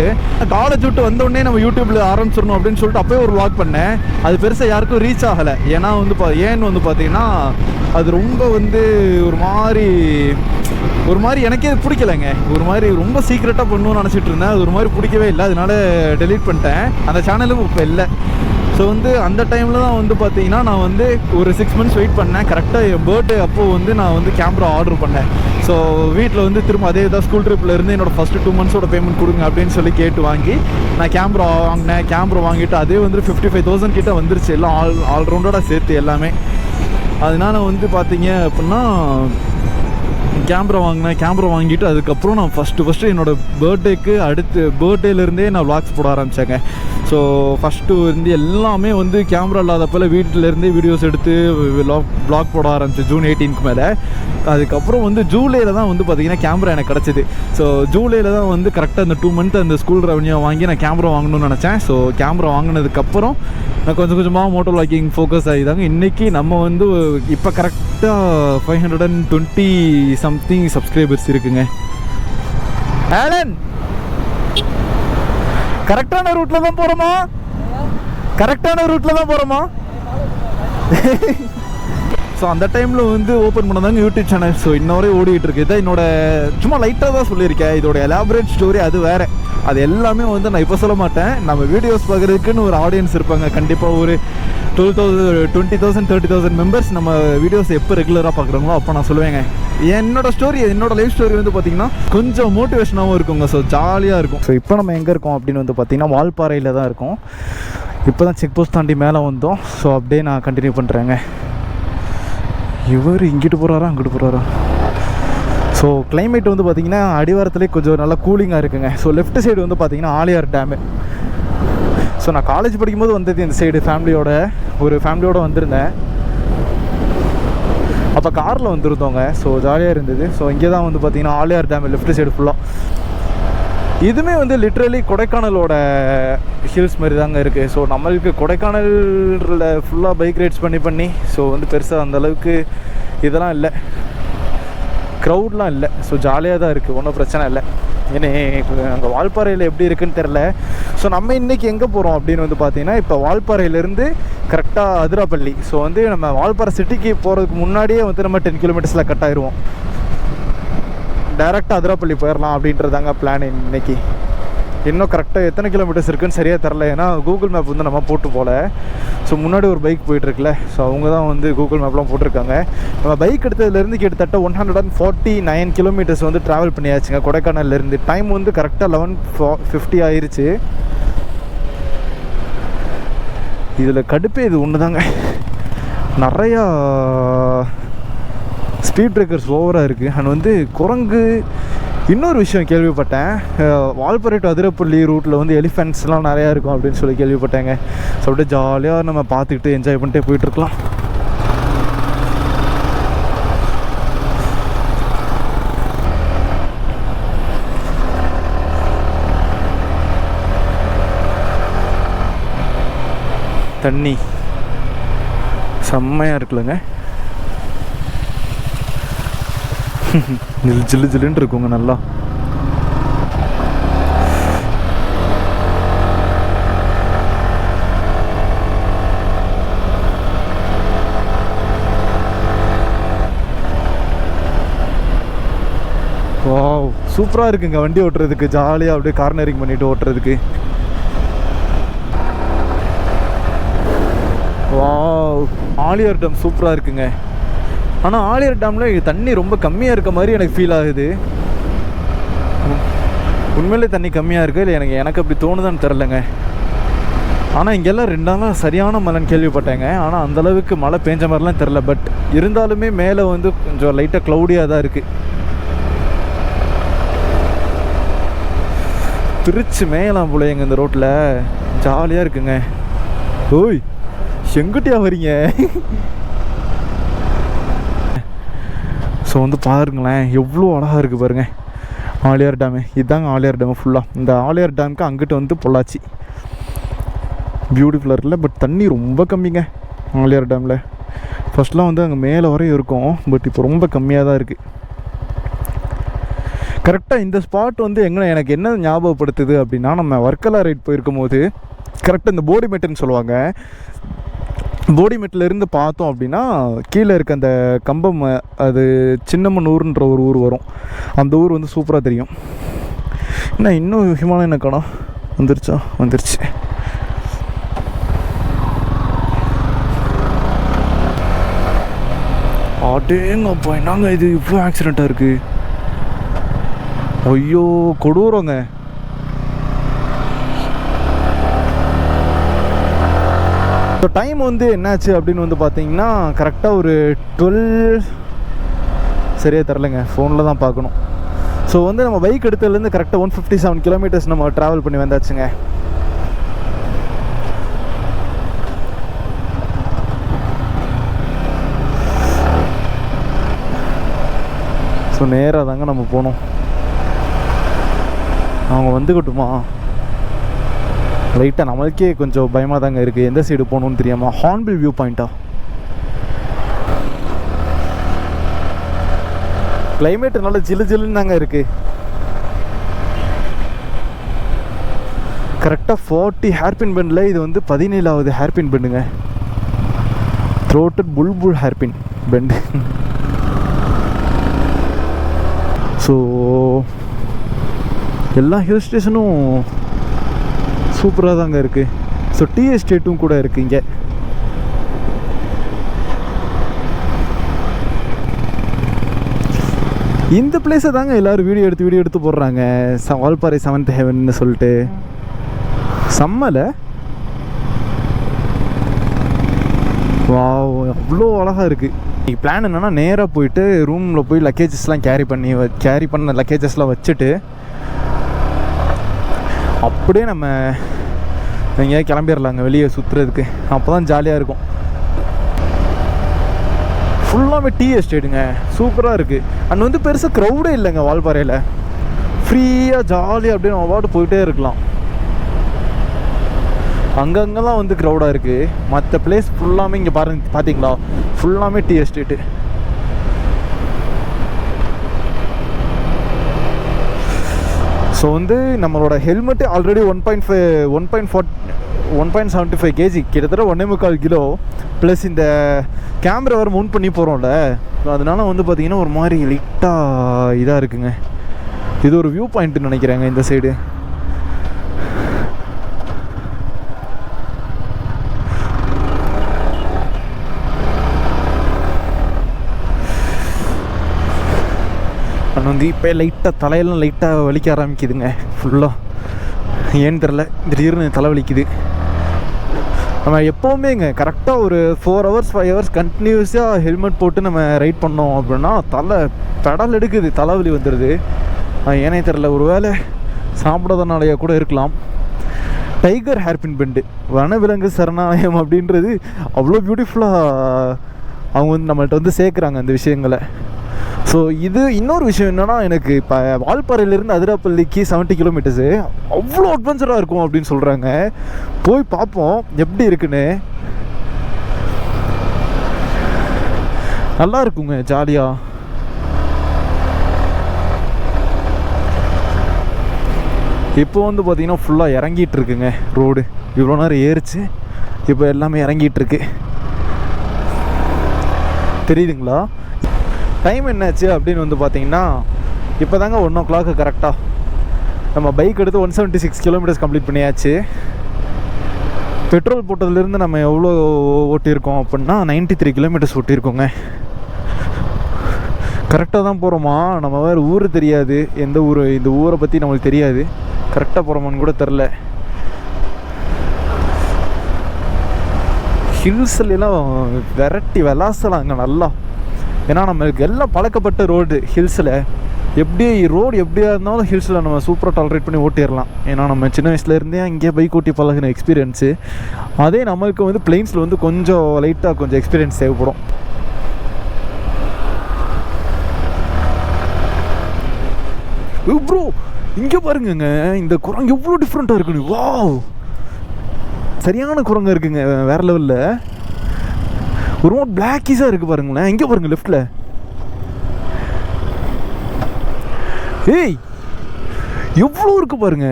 காலேஜ் விட்டு வந்தோடனே நம்ம யூடியூப்பில் ஆரம்பிச்சிடணும் அப்படின்னு சொல்லிட்டு அப்போயே ஒரு vlog பண்ணேன். அது பெருசாக யாருக்கும் ரீச் ஆகலை. ஏன்னா வந்து ஏன்னு வந்து பார்த்தீங்கன்னா அது ரொம்ப வந்து ஒரு மாதிரி எனக்கே பிடிக்கலைங்க. ஒரு மாதிரி ரொம்ப சீக்ரெட்டாக பண்ணணும்னு நினச்சிட்டு இருந்தேன். அது ஒரு மாதிரி பிடிக்கவே இல்லை. அதனால டெலீட் பண்ணிட்டேன். அந்த சேனலும் இப்போ இல்லை. ஸோ வந்து அந்த டைமில் தான் வந்து பார்த்தீங்கன்னா நான் வந்து ஒரு 6 months வெயிட் பண்ணேன். கரெக்டாக என் பர்த்டே அப்போது வந்து நான் வந்து கேமரா ஆர்டர் பண்ணேன். ஸோ வீட்டில் வந்து திரும்ப அதே தான் ஸ்கூல் ட்ரிப்பில் இருந்து என்னோடய ஃபஸ்ட்டு 2 months பேமெண்ட் கொடுங்க அப்படின்னு சொல்லி கேட்டு வாங்கி நான் கேமரா வாங்கினேன். கேமரா வாங்கிட்டு அதே வந்து 55,000 கிட்ட வந்துருச்சு, எல்லாம் ஆல்ரவுண்டடாக சேர்த்து எல்லாமே. அதனால வந்து பார்த்தீங்க அப்படின்னா கேமரா வாங்கிட்டு அதுக்கப்புறம் நான் ஃபஸ்ட்டு என்னோடய பர்த்டேக்கு பர்த்டேலேருந்தே நான் vlogs போட ஆரம்பித்தேங்க. ஸோ ஃபஸ்ட்டு வந்து எல்லாமே வந்து கேமரா இல்லாதப்போ வீட்டிலேருந்தே வீடியோஸ் எடுத்து vlog போட ஆரம்பித்தேன் June 18க்கு மேலே. அதுக்கப்புறம் வந்து ஜூலையில் தான் வந்து பார்த்திங்கன்னா கேமரா எனக்கு கிடச்சிது. ஸோ ஜூலையில் தான் வந்து கரெக்டாக அந்த 2 month அந்த ஸ்கூல் ரெவன்யூ வாங்கி நான் கேமரா வாங்கணும்னு நினச்சேன். ஸோ கேமரா வாங்கினதுக்கப்புறம் நான் கொஞ்சமாக மோட்டோ vlogging ஃபோக்கஸ் ஆகிதாங்க. இன்றைக்கி நம்ம வந்து இப்போ கரெக்டாக 520 something சப்ஸ்கிரைபர்ஸ் இருக்குங்க. ஆலன் கரெக்டான ரூட்டில் தான் போகிறோமா? ஸோ அந்த டைமில் வந்து ஓப்பன் பண்ணதாங்க யூடியூப் சேனல். ஸோ இன்னொரு ஓடிக்கிட்டு இருக்கு. இதான் என்னோட சும்மா லைட்டாக தான் சொல்லியிருக்கேன். இதோட எலாபரேட் ஸ்டோரி அது வேறு. அது எல்லாமே வந்து நான் இப்போ சொல்ல மாட்டேன். நம்ம வீடியோஸ் பார்க்குறதுக்குன்னு ஒரு ஆடியன்ஸ் இருப்பாங்க. கண்டிப்பாக ஒரு 20,000 30,000 மெம்பர்ஸ் நம்ம வீடியோஸ் எப்போ ரெகுலராக பார்க்குறாங்களோ அப்போ நான் சொல்லுவேங்க. என்னோட லைஃப் ஸ்டோரி வந்து பார்த்திங்கன்னா கொஞ்சம் மோட்டிவேஷனாகவும் இருக்குங்க. ஸோ ஜாலியாக இருக்கும். ஸோ இப்போ நம்ம எங்கே இருக்கோம் அப்படின்னு வந்து பார்த்திங்கன்னா வால்பாறையில் தான் இருக்கோம். இப்போ தான் செக் போஸ்ட் தாண்டி மேலே வந்தோம். ஸோ அப்படியே நான் கண்டினியூ பண்ணுறேங்க. இவர் இங்கிட்டு போகிறாரா அங்கிட்டு போகிறாரா? ஸோ கிளைமேட் வந்து பார்த்திங்கன்னா அடிவாரத்துலேயே கொஞ்சம் நல்லா கூலிங்காக இருக்குங்க. ஸோ லெஃப்ட் சைடு வந்து பார்த்திங்கன்னா ஆலியார் டேமு. ஸோ நான் காலேஜ் படிக்கும்போது வந்தது இந்த சைடு ஃபேமிலியோடு வந்திருந்தேன். அப்போ காரில் வந்துருந்தோங்க. ஸோ ஜாலியாக இருந்தது. ஸோ இங்கே தான் வந்து பார்த்திங்கன்னா ஆலியார் டேம் லெஃப்ட் சைடு ஃபுல்லாக. இதுவுமே வந்து லிட்ரலி கொடைக்கானலோட ஹில்ஸ் மாதிரி தாங்க இருக்குது. ஸோ நம்மளுக்கு கொடைக்கானலில் ஃபுல்லாக பைக் ரைட்ஸ் பண்ணி ஸோ வந்து பெருசாக அந்தளவுக்கு இதெல்லாம் இல்லை, க்ரௌட்லாம் இல்லை. ஸோ ஜாலியாக தான் இருக்குது, ஒன்றும் பிரச்சனை இல்லை. ஏன்னா அங்கே வால்பாறையில் எப்படி இருக்குன்னு தெரில. ஸோ நம்ம இன்றைக்கி எங்கே போகிறோம் அப்படின்னு வந்து பார்த்திங்கன்னா இப்போ வால்பாறையிலேருந்து கரெக்டாக அதிராப்பள்ளி. ஸோ வந்து நம்ம வால்பாறை சிட்டிக்கு போகிறதுக்கு முன்னாடியே வந்து நம்ம 10 kilometers கட் ஆயிடுவோம். டேரெக்டாக அதிராப்பள்ளி போயிடலாம் அப்படின்றதாங்க பிளான் இன்றைக்கி. இன்னும் கரெக்டாக எத்தனை கிலோமீட்டர்ஸ் இருக்குதுன்னு சரியாக தெரில. ஏன்னா கூகுள் மேப் வந்து நம்ம போட்டு போகல. ஸோ முன்னாடி ஒரு பைக் போயிட்டுருக்குல்ல, ஸோ அவங்க தான் வந்து கூகுள் மேப்லாம் போட்டிருக்காங்க. நம்ம பைக் எடுத்ததுலேருந்து கிட்டத்தட்ட 149 kilometers வந்து ட்ராவல் பண்ணியாச்சுங்க கொடைக்கானல்லேருந்து. டைம் வந்து கரெக்டாக 11:50 ஆயிடுச்சு. இதில் கடுப்பே இது ஒன்று தாங்க, நிறையா ஸ்பீட் பிரேக்கர்ஸ் ஓவராக இருக்குது. அண்ட் வந்து குரங்கு. இன்னொரு விஷயம் கேள்விப்பட்டேன், வால்பாறை டு அதிரப்பள்ளி ரூட்டில் வந்து எலிஃபென்ட்ஸ்லாம் நிறையா இருக்கும் அப்படின்னு சொல்லி கேள்விப்பட்டேங்க. ஸோ அப்படியே ஜாலியாக நம்ம பார்த்துக்கிட்டு என்ஜாய் பண்ணிட்டே போயிட்டுருக்கலாம். தண்ணி செம்மையாக இருக்குல்லங்க, ஜில்லு ஜில்லுன்னு இருக்குங்க நல்லா. வாவ் சூப்பராக இருக்குங்க வண்டி ஓட்டுறதுக்கு, ஜாலியாக அப்படியே கார்னரிங் பண்ணிட்டு ஓட்டுறதுக்கு. வாவ், ஆலியார் டேம் சூப்பராக இருக்குங்க. ஆனால் ஆலியார் டேமில் தண்ணி ரொம்ப கம்மியாக இருக்க மாதிரி எனக்கு ஃபீல் ஆகுது. உண்மையிலே தண்ணி கம்மியாக இருக்குது இல்லை எனக்கு அப்படி தோணுதான்னு தெரிலங்க. ஆனால் இங்கெல்லாம் 2 நாளாக சரியான மழைன்னு கேள்விப்பட்டேங்க. ஆனால் அந்தளவுக்கு மழை பெஞ்ச மாதிரிலாம் தெரில. பட் இருந்தாலுமே மேலே வந்து கொஞ்சம் லைட்டாக க்ளவுடியாக தான் இருக்குது. திருச்சி மேயலாம் போல எங்கள் இந்த ரோட்டில், ஜாலியாக இருக்குங்க. ஓய், செங்குட்டியாக வரீங்க. ஸோ வந்து பாருங்களேன் எவ்வளோ அழகாக இருக்குது பாருங்கள் ஆலியார் டேமு. இதுதாங்க ஆலியார் டேமு ஃபுல்லாக. இந்த ஆலியார் டேமுக்கு அங்கிட்டு வந்து பொள்ளாச்சி. பியூட்டிஃபுல்லாக இருக்குல்ல. பட் தண்ணி ரொம்ப கம்மிங்க ஆலியார் டேமில். ஃபஸ்ட்லாம் வந்து அங்கே மேலே வரையும் இருக்கும், பட் இப்போ ரொம்ப கம்மியாக தான் இருக்குது. கரெக்டாக இந்த ஸ்பாட் வந்து எனக்கு என்ன ஞாபகப்படுத்துது அப்படின்னா, நம்ம வர்க்கலா ரைட் போயிருக்கும் போது கரெக்டாக இந்த போடிமெட்டுன்னு சொல்லுவாங்க, போடிமெட்டிலேருந்து பார்த்தோம் அப்படின்னா கீழே இருக்க அந்த கம்பம், அது சின்னமனூர்ன்ற ஒரு ஊர் வரும். அந்த ஊர் வந்து சூப்பராக தெரியும். என்ன இன்னும் ஹிமாலயன் காணோம்? வந்துருச்சு. அடேங்கப்பா, என்னங்க இது இவ்வளோ ஆக்சிடெண்ட்டாக இருக்குது. ஐயோ கொடூரங்க. ஸோ டைம் வந்து என்னாச்சு அப்படின்னு வந்து பார்த்தீங்கன்னா கரெக்டாக ஒரு 12 சரியாக தரலைங்க, ஃபோனில் தான் பார்க்கணும். ஸோ வந்து நம்ம பைக் எடுத்ததுலேருந்து கரெக்டாக 157 கிலோமீட்டர்ஸ் நம்ம ட்ராவல் பண்ணி வந்தாச்சுங்க. ஸோ நேராக தாங்க நம்ம போனோம். அவங்க வந்துக்கிட்டுமா லைட்டாக நம்மளுக்கே கொஞ்சம் பயமாக தாங்க இருக்குது, எந்த சைடு போகணுன்னு தெரியாமல். Hornbill view பாயிண்ட்டா? கிளைமேட் நல்லா ஜில்லுன்னு தாங்க இருக்குது. கரெக்டாக 40 ஹேர்பின் பெண்டில் இது வந்து 17வது ஹேர்பின் பெண்டுங்க. த்ரோட்டட் புல்புல் ஹேர்பின் பெண்டு. ஸோ எல்லா ஹில் ஸ்டேஷனும் சூப்பராக தாங்க இருக்குது. ஸோ டீ எஸ்டேட்டும் கூட இருக்குது இங்கே. இந்த பிளேஸை தாங்க எல்லோரும் வீடியோ எடுத்து போடுறாங்க, வால்பாறை 7th ஹெவன்னு சொல்லிட்டு. செம்மல வாவ், அவ்வளோ அழகாக இருக்குது. இன்றைக்கி பிளான் என்னென்னா நேராக போயிட்டு ரூமில் போய் லக்கேஜஸ்லாம் கேரி பண்ண லக்கேஜஸ்லாம் வச்சுட்டு அப்படியே நம்ம எங்கேயாவது கிளம்பிடலாங்க வெளியே சுற்றுறதுக்கு. அப்போ தான் ஜாலியாக இருக்கும். ஃபுல்லாகவே டீ எஸ்டேட்டுங்க, சூப்பராக இருக்குது. அண்ட் வந்து பெருசாக க்ரௌடே இல்லைங்க வால்பாறையில். ஃப்ரீயாக ஜாலியாக அப்படியே நம்ம பாட்டு போயிட்டே இருக்கலாம். அங்கங்கே தான் வந்து க்ரௌடாக இருக்குது. மற்ற பிளேஸ் ஃபுல்லாமே இங்கே பார்த்தீங்களா, ஃபுல்லாமே டீ எஸ்டேட்டு. ஸோ வந்து நம்மளோட ஹெல்மெட்டு ஆல்ரெடி 1.75 கேஜி, கிட்டத்தட்ட 1.25 கிலோ. ப்ளஸ் இந்த கேமரா வேறு மவுண்ட் பண்ணி போகிறோம்ல, அதனால வந்து பார்த்திங்கன்னா ஒரு மாதிரி லைட்டாக இதாக இருக்குங்க. இது ஒரு வியூ பாயிண்ட்டுன்னு நினைக்கிறேங்க இந்த சைடு. வந்து இப்போ லைட்டாக தலையெல்லாம் லைட்டாக வலிக்க ஆரம்பிக்குதுங்க ஃபுல்லாக. ஏன்னு தெரில, திடீர்னு தலை வலிக்குது. நம்ம எப்போவுமேங்க கரெக்டாக ஒரு 4 hours 5 hours கண்டினியூஸாக ஹெல்மெட் போட்டு நம்ம ரைட் பண்ணோம் அப்படின்னா பெடல் எடுக்குது, தலைவலி வந்துடுது. ஏனே தெரில, ஒரு வேளை சாப்பிடாதனாலேயே கூட இருக்கலாம். டைகர் ஹேர்பின் பெண்டு, வனவிலங்கு சரணாலயம் அப்படின்றது அவ்வளோ பியூட்டிஃபுல்லாக அவங்க வந்து நம்மள்கிட்ட வந்து சேர்க்குறாங்க அந்த விஷயங்களை. ஸோ இது இன்னொரு விஷயம் என்னென்னா, எனக்கு இப்போ வால்பாறையிலேருந்து அதிராப்பள்ளிக்கு 70 கிலோமீட்டர்ஸு அவ்வளோ அட்வென்ச்சராக இருக்கும் அப்படின்னு சொல்கிறாங்க. போய் பார்ப்போம் எப்படி இருக்குன்னு. நல்லா இருக்குங்க ஜாலியாக. இப்போ வந்து பார்த்திங்கன்னா ஃபுல்லாக இறங்கிட்டு இருக்குங்க ரோடு. இவ்வளோ நேரம் ஏறிச்சு, இப்போ எல்லாமே இறங்கிட்டுருக்கு. தெரியுதுங்களா டைம் என்னாச்சு அப்படின்னு வந்து பார்த்தீங்கன்னா இப்போ தாங்க 1 o'clock கரெக்டாக. நம்ம பைக் எடுத்து 176 கிலோமீட்டர்ஸ் கம்ப்ளீட் பண்ணியாச்சு. பெட்ரோல் போட்டதுலேருந்து நம்ம எவ்வளோ ஓட்டியிருக்கோம் அப்படின்னா 93 கிலோமீட்டர்ஸ் ஓட்டியிருக்கோங்க. கரெக்டாக தான் போகிறோமா? நம்ம வேறு ஊர் தெரியாது, எந்த ஊர், இந்த ஊரை பற்றி நம்மளுக்கு தெரியாது. கரெக்டாக போகிறோமான்னு கூட தெரில. ஹில்ஸ்லாம் விளாசலாங்க நல்லா. ஏன்னா நம்மளுக்கு எல்லாம் பழக்கப்பட்ட ரோடு ஹில்ஸில். எப்படியா இருந்தாலும் ஹில்ஸில் நம்ம சூப்பராக டாலரேட் பண்ணி ஓட்டிடலாம். ஏன்னா நம்ம சின்ன வயசுலேருந்தே அங்கேயே பைக் ஓட்டி பழகின எக்ஸ்பீரியன்ஸு. அதே நம்மளுக்கு வந்து பிளெயின்ஸில் வந்து கொஞ்சம் லைட்டாக கொஞ்சம் எக்ஸ்பீரியன்ஸ் தேவைப்படும். ப்ரோ இங்கே பாருங்கங்க, இந்த குரங்கு எவ்வளோ டிஃப்ரெண்ட்டாக இருக்குன்னு. வாவ், சரியான குரங்கு இருக்குங்க, வேறு லெவலில். ஒரு மாதிரி பிளாக்கீஸாக இருக்குது பாருங்களேன். எங்கே பாருங்கள் லெஃப்டில். ஏய் எவ்வளோ இருக்குது பாருங்க.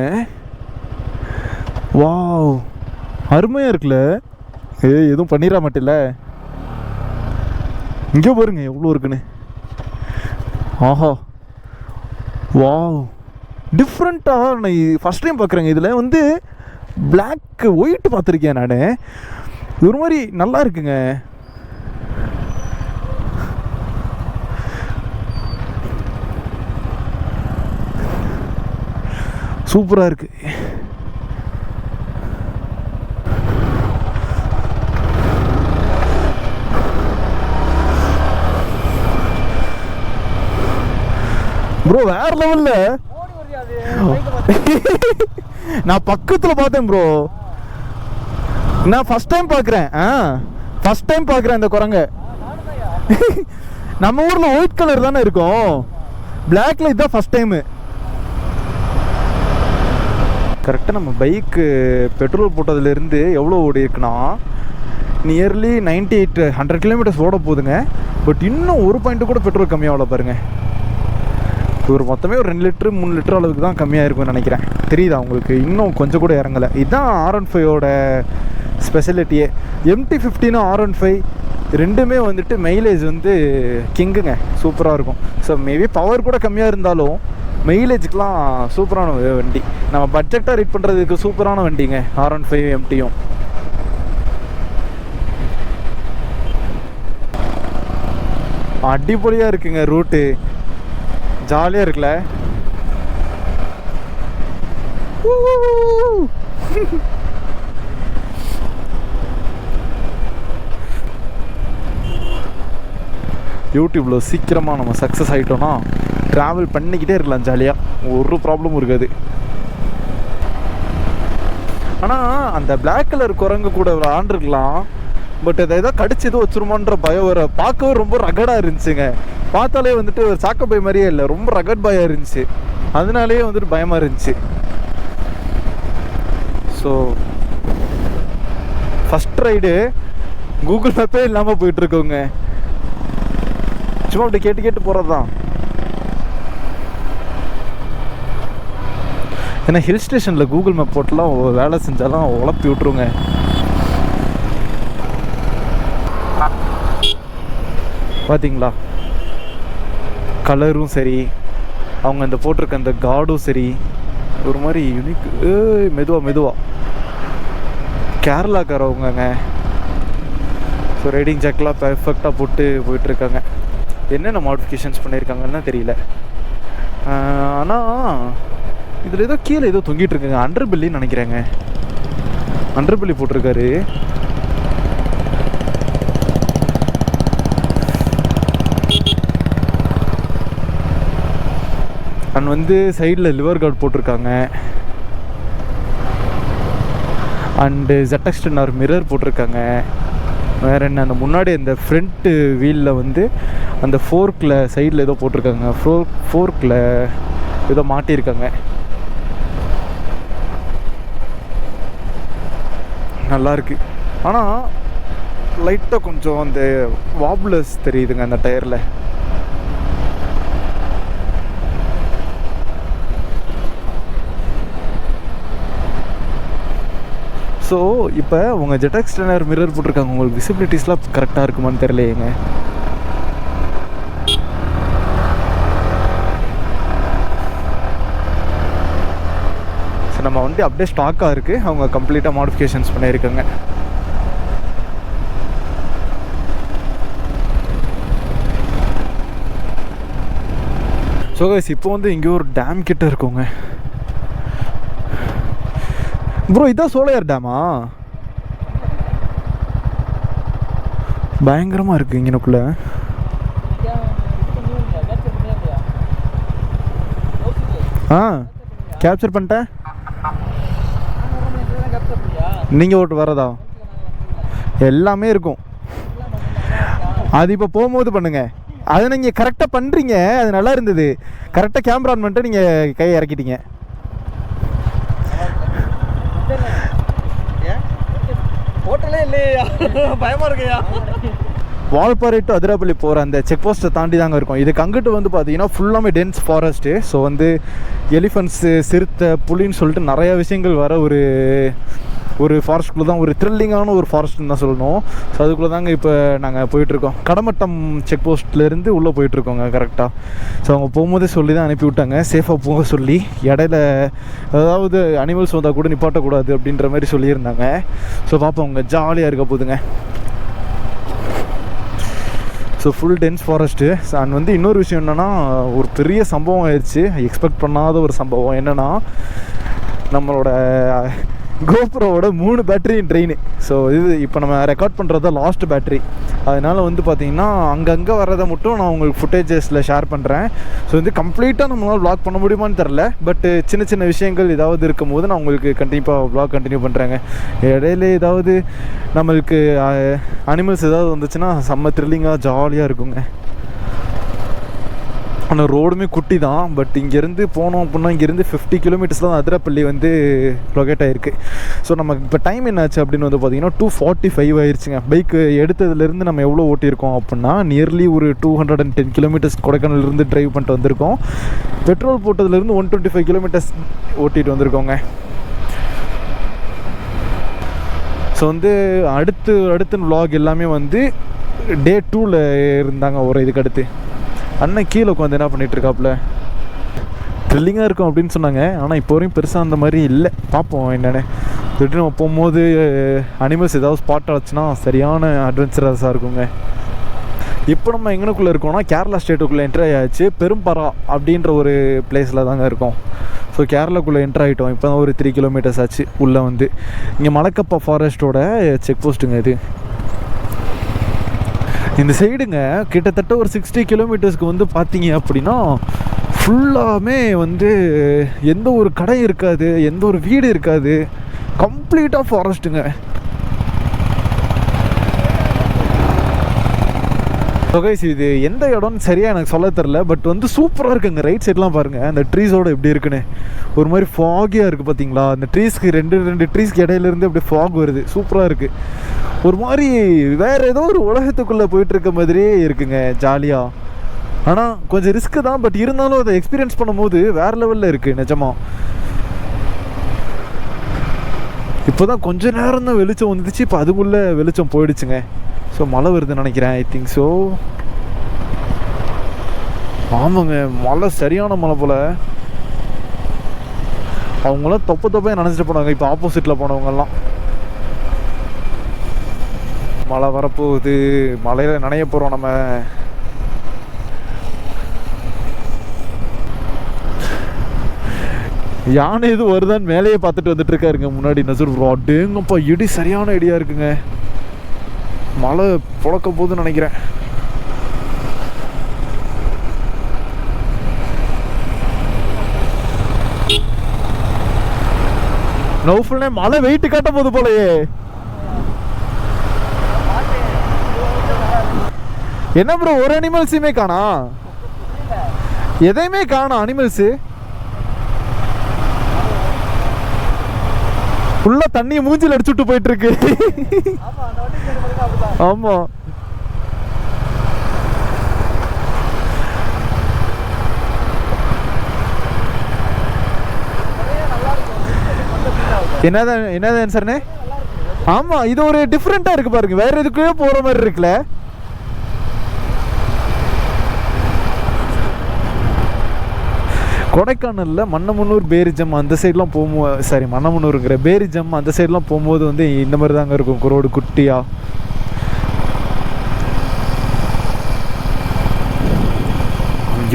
வாவ், அருமையாக இருக்குல்ல. ஏய் எதுவும் பண்ணிட மாட்டில்ல. இங்கே பாருங்க எவ்வளோ இருக்குன்னு. ஆஹா, வாவ், டிஃப்ரெண்ட்டாக. நான் ஃபஸ்ட் டைம் பார்க்குறேங்க. இதில் வந்து பிளாக் ஒயிட் பார்த்துருக்கேன் நான். ஒரு மாதிரி நல்லா இருக்குங்க. சூப்பராக இருக்கு. ப்ரோ வேற லெவல்ல. நான் பக்கத்தில் பார்த்தேன் ப்ரோ. நான் ஃபர்ஸ்ட் டைம் பார்க்குறேன். ஃபர்ஸ்ட் டைம் பார்க்குறேன் இந்த குரங்க. நம்ம ஊரில் ஒயிட் கலர் தானே இருக்கும், பிளாக்ல இதுதான் ஃபர்ஸ்ட் டைமு. கரெக்டாக நம்ம பைக்கு பெட்ரோல் போட்டதுலேருந்து எவ்வளோ ஓடி இருக்குன்னா நியர்லி 98-100 கிலோமீட்டர்ஸ் ஓட போகுதுங்க. பட் இன்னும் ஒரு பாயிண்ட்டு கூட பெட்ரோல் கம்மியாகல பாருங்கள். ஒரு மொத்தமே ஒரு 2 லிட்டரு 3 லிட்டர் அளவுக்கு தான் கம்மியாக இருக்கும்னு நினைக்கிறேன். தெரியுதா உங்களுக்கு? இன்னும் கொஞ்சம் கூட இறங்கலை. இதுதான் R15ஓட ஸ்பெஷலிட்டியே. MT-15 R15 ரெண்டுமே வந்துட்டு மைலேஜ் வந்து கிங்குங்க, சூப்பராக இருக்கும். ஸோ மேபி பவர் கூட கம்மியாக இருந்தாலும் மைலேஜுக்கெலாம் சூப்பரான வண்டி. நம்ம பட்ஜெட்டாக ரேட் பண்ணுறதுக்கு சூப்பரான வண்டிங்க R15 MT-யும். அடிப்பொலியாக இருக்குங்க ரூட்டு, ஜாலியாக இருக்குல்ல. யூடியூப்பில் சீக்கிரமாக நம்ம சக்ஸஸ் ஆகிட்டோன்னா ட்ராவல் பண்ணிக்கிட்டே இருக்கலாம் ஜாலியாக, ஒரு ப்ராப்ளமும் இருக்காது. ஆனால் அந்த பிளாக் கலர் குரங்கு கூட விளாண்டுருக்கலாம். பட் அதை ஏதோ கடிச்சு எதுவும் வச்சுருமான்ற பயம் வர. பார்க்கவே ரொம்ப ரகடாக இருந்துச்சுங்க. பார்த்தாலே வந்துட்டு ஒரு சாக்க பை மாதிரியே இல்லை, ரொம்ப ரகட் பாயாக இருந்துச்சு. அதனாலேயே வந்துட்டு பயமாக இருந்துச்சு. ஸோ ஃபஸ்ட் ரைடு கூகுள் மேப்பே இல்லாமல் போயிட்டுருக்கோங்க. சும்மா அப்படி கேட்டு கேட்டு போகிறது தான். ஏன்னா ஹில் ஸ்டேஷனில் கூகுள் மேப் போட்டுலாம் வேலை செஞ்சாலும் உழப்பி விட்ருங்க. பார்த்தீங்களா, கலரும் சரி, அவங்க அந்த போட்டிருக்க அந்த கார்டும் சரி, ஒரு மாதிரி யூனிக். மெதுவாக கேரளாக்காரவங்கங்க. ஸோ ரைடிங் ஜாக்கெலாம் பெர்ஃபெக்டாக போட்டு போயிட்டுருக்காங்க. என்னென்ன மாடிஃபிகேஷன்ஸ் பண்ணியிருக்காங்கன்னு தெரியல. ஆனால் இதில் ஏதோ கீழே ஏதோ தொங்கிட்டு இருக்குங்க. அண்டர் பெல்லின்னு நினைக்கிறேங்க. அண்டர் பெல்லி போட்டிருக்காரு. அண்ட் வந்து சைடில் லிவர் கார்டு போட்டிருக்காங்க. அண்டு ZX-10R மிரர் போட்டிருக்காங்க. வேறு என்ன, அந்த முன்னாடி அந்த ஃப்ரண்ட்டு வீலில் வந்து அந்த ஃபோர்க்கில் சைடில் ஏதோ போட்டிருக்காங்க. ஃபோர்க்கில் ஏதோ மாட்டியிருக்காங்க. நல்லாயிருக்கு. ஆனால் லைட்டாக கொஞ்சம் அந்த வாப்லர்ஸ் தெரியுதுங்க அந்த டயரில். ஸோ இப்போ உங்கள் ZX-10R மிரர் போட்டிருக்காங்க. உங்களுக்கு விசிபிலிட்டிஸ்லாம் கரெக்டாக இருக்குமான்னு தெரியலையேங்க. நம்ம வண்டி அப்படியே ஸ்டாக்காக இருக்குது, அவங்க கம்ப்ளீட்டாக மாடிஃபிகேஷன்ஸ் பண்ணியிருக்காங்க. ஸோ கைஸ் இப்போ வந்து இங்கே ஒரு டேம் கிட்ட இருக்குங்க. ப்ரோ இதான் சோலையார் டேமா? பயங்கரமாக இருக்குது இங்கனுக்குள்ள. கேப்சர் பண்ணிட்டேன். நீங்கள் ஓட்டு வரதா? எல்லாமே இருக்கும். அது இப்போ போகும்போது பண்ணுங்க. அதை நீங்கள் கரெக்டாக பண்ணுறீங்க, அது நல்லா இருந்தது. கரெக்டாக கேமரா ஆன் பண்ணிட்டு நீங்கள் கையை இறக்கிட்டீங்க. ஹோட்டலே இல்லையா? பயமாக இருக்கையா? வால்பாறை டு அதிராப்பள்ளி போகிற அந்த செக் போஸ்ட்டை தாண்டி தாங்க இருக்கும். இதுக்கு அங்கிட்டு வந்து பார்த்தீங்கன்னா ஃபுல்லாமே டென்ஸ் ஃபாரஸ்ட்டு. ஸோ வந்து எலிஃபண்ட்ஸு, சிறுத்தை, புலின்னு சொல்லிட்டு நிறையா விஷயங்கள் வர ஒரு ஃபாரஸ்ட்குள்ளே தான், ஒரு த்ரில்லிங்கான ஒரு ஃபாரஸ்ட்னு தான் சொல்லணும். ஸோ அதுக்குள்ளே தாங்க இப்போ நாங்கள் போயிட்டுருக்கோம். கடமட்டம் செக் போஸ்ட்லேருந்து உள்ளே போயிட்டுருக்கோங்க கரெக்டாக. ஸோ அவங்க போகும்போதே சொல்லி தான் அனுப்பி விட்டாங்க, சேஃபாக போக சொல்லி. இடையில அதாவது அனிமல்ஸ் வந்தால் கூட நிப்பாட்டக்கூடாது அப்படின்ற மாதிரி சொல்லியிருந்தாங்க. ஸோ பார்ப்போம், அவங்க ஜாலியாக இருக்க போதுங்க. So full dense forest. And வந்து இன்னொரு விஷயம் என்னென்னா, ஒரு பெரிய சம்பவம் ஆயிடுச்சு. எக்ஸ்பெக்ட் பண்ணாத ஒரு சம்பவம் என்னென்னா, நம்மளோட கோப்ரோவோட 3 பேட்டரியும் ட்ரெயின். ஸோ இது இப்போ நம்ம ரெக்கார்ட் பண்ணுறது லாஸ்ட் பேட்டரி. அதனால் வந்து பார்த்திங்கன்னா அங்கங்கே வர்றதை மட்டும் நான் உங்களுக்கு ஃபுட்டேஜஸில் ஷேர் பண்ணுறேன். ஸோ வந்து கம்ப்ளீட்டாக நம்மளால் வ்ளாக் பண்ண முடியுமான்னு தெரில, பட்டு சின்ன சின்ன விஷயங்கள் ஏதாவது இருக்கும் போது நான் உங்களுக்கு கண்டிப்பாக வ்ளாக் கண்டினியூ பண்ணுறேங்க. இடையில ஏதாவது நம்மளுக்கு அனிமல்ஸ் ஏதாவது வந்துச்சுன்னா செம்ம த்ரில்லிங்காக ஜாலியாக இருக்குங்க. ஆனால் ரோடுமே குட்டி தான். பட் இங்கேருந்து போனோம் அப்படின்னா இங்கேருந்து 50 கிலோமீட்டர்ஸ் தான் அதிரப்பள்ளி வந்து லொக்கேட் ஆகிருக்கு. ஸோ நமக்கு இப்போ டைம் என்னாச்சு அப்படின்னு வந்து பார்த்திங்கன்னா 2:45 ஆயிடுச்சுங்க. பைக்கு எடுத்ததுலேருந்து நம்ம எவ்வளோ ஓட்டியிருக்கோம் அப்படின்னா நியர்லி ஒரு 210 கிலோமீட்டர்ஸ் கொடைக்கானல்லேருந்து ட்ரைவ் பண்ணிட்டு வந்திருக்கோம். பெட்ரோல் போட்டதுலேருந்து 125 கிலோமீட்டர்ஸ் ஓட்டிகிட்டு வந்திருக்கோங்க. ஸோ வந்து அடுத்த vlog எல்லாமே வந்து டே 2ல் இருந்தாங்க. ஒரு இதுக்கு அடுத்து அண்ணன் கீழே உட்காந்து என்ன பண்ணிகிட்ருக்காப்புல, த்ரில்லிங்காக இருக்கும் அப்படின்னு சொன்னாங்க. ஆனால் இப்போ வரையும் பெருசாக அந்த மாதிரி இல்லை. பார்ப்போம் என்னென்னு. திடீர்னு நம்ம போகும்போது அனிமல்ஸ் ஏதாவது ஸ்பாட் ஆச்சுன்னா சரியான அட்வென்ச்சரஸாக இருக்குங்க. இப்போ நம்ம எங்கனுக்குள்ளே இருக்கோம்னா கேரளா ஸ்டேட்டுக்குள்ளே என்ட்ரி ஆகிடுச்சு. பெரும்பரா அப்படின்ற ஒரு பிளேஸில் தாங்க இருக்கோம். ஸோ கேரளாக்குள்ளே என்ட்ரு ஆகிட்டோம். இப்போ தான் ஒரு 3 கிலோமீட்டர்ஸ் ஆச்சு உள்ளே வந்து. இங்கே மலக்கப்பா ஃபாரஸ்ட்டோட செக் போஸ்ட்டுங்க இது. இந்த சைடுங்க கிட்டத்தட்ட ஒரு 60 கிலோமீட்டர்ஸ்க்கு வந்து பார்த்தீங்க அப்படின்னா ஃபுல்லாமே வந்து எந்த ஒரு கடை இருக்காது, எந்த ஒரு வீடு இருக்காது, கம்ப்ளீட்டாக ஃபாரஸ்ட்டுங்க. கைஸ் இது எந்த இடம்னு சரியாக எனக்கு சொல்ல தெரில, பட் வந்து சூப்பராக இருக்குங்க. ரைட் சைட்லாம் பாருங்கள், அந்த ட்ரீஸோடு எப்படி இருக்குன்னு. ஒரு மாதிரி ஃபாகியாக இருக்குது பார்த்தீங்களா? அந்த ட்ரீஸ்க்கு ரெண்டு ட்ரீஸ்க்கு இடையிலேருந்து அப்படியே ஃபாக் வருது. சூப்பராக இருக்குது. ஒரு மாதிரி வேறு ஏதோ ஒரு உலகத்துக்குள்ளே போயிட்டுருக்க மாதிரியே இருக்குங்க, ஜாலியாக. ஆனால் கொஞ்சம் ரிஸ்க்கு தான், பட் இருந்தாலும் அதை எக்ஸ்பீரியன்ஸ் பண்ணும்போது வேறு லெவலில் இருக்குது நிஜமாக. இப்போ தான் கொஞ்சம் நேரம் தான் வெளிச்சம் வந்துச்சு, இப்போ அதுக்குள்ளே வெளிச்சம் போயிடுச்சுங்க. ஸோ மழை வருதுன்னு நினைக்கிறேன், ஐ திங்க் ஸோ. ஆமாங்க, மழை சரியான மழை போல். அவங்களாம் தொப்பையை நினச்சிட்டு போனாங்க. இப்போ ஆப்போசிட்டில் போனவங்கெல்லாம் மழை வரப்போகுது, மழையில் நனைய போகிறோம் நம்ம. யானை எதுவும் வருதான்னு மேலேயே பார்த்துட்டு வந்துட்டு இருக்காருங்க முன்னாடி நசூர் ப்ரோ. டேங்கப்பா, இடி சரியான ஐடியா இருக்குங்க. மழை புழக்க போகுதுன்னு நினைக்கிறேன். நௌஃபுல்னே மழை வெயிட் காட்ட போது போலயே. என்ன ப்ரோ, ஒரு அனிமல்ஸுமே காணா? எதையுமே காணா அனிமல்ஸு. ஃபுல்லா தண்ணியை மூஞ்சில் அடிச்சுட்டு போயிட்டு இருக்கு. ஆமா, என்னது ஆன்சர்னே? ஆமா, இது ஒரு டிஃப்ரெண்டா இருக்கு பாருங்க, வேற எதுக்குமே போற மாதிரி இருக்குல்ல. கொடைக்கானலில் மன்னமனூர் பேரிஜம் அந்த சைட்லாம் போகும்போது, சாரி மன்னமனூருங்கிற பேரிஜம் அந்த சைட்லாம் போகும்போது வந்து இந்த மாதிரி தாங்க இருக்கும், ரோடு குட்டியாக.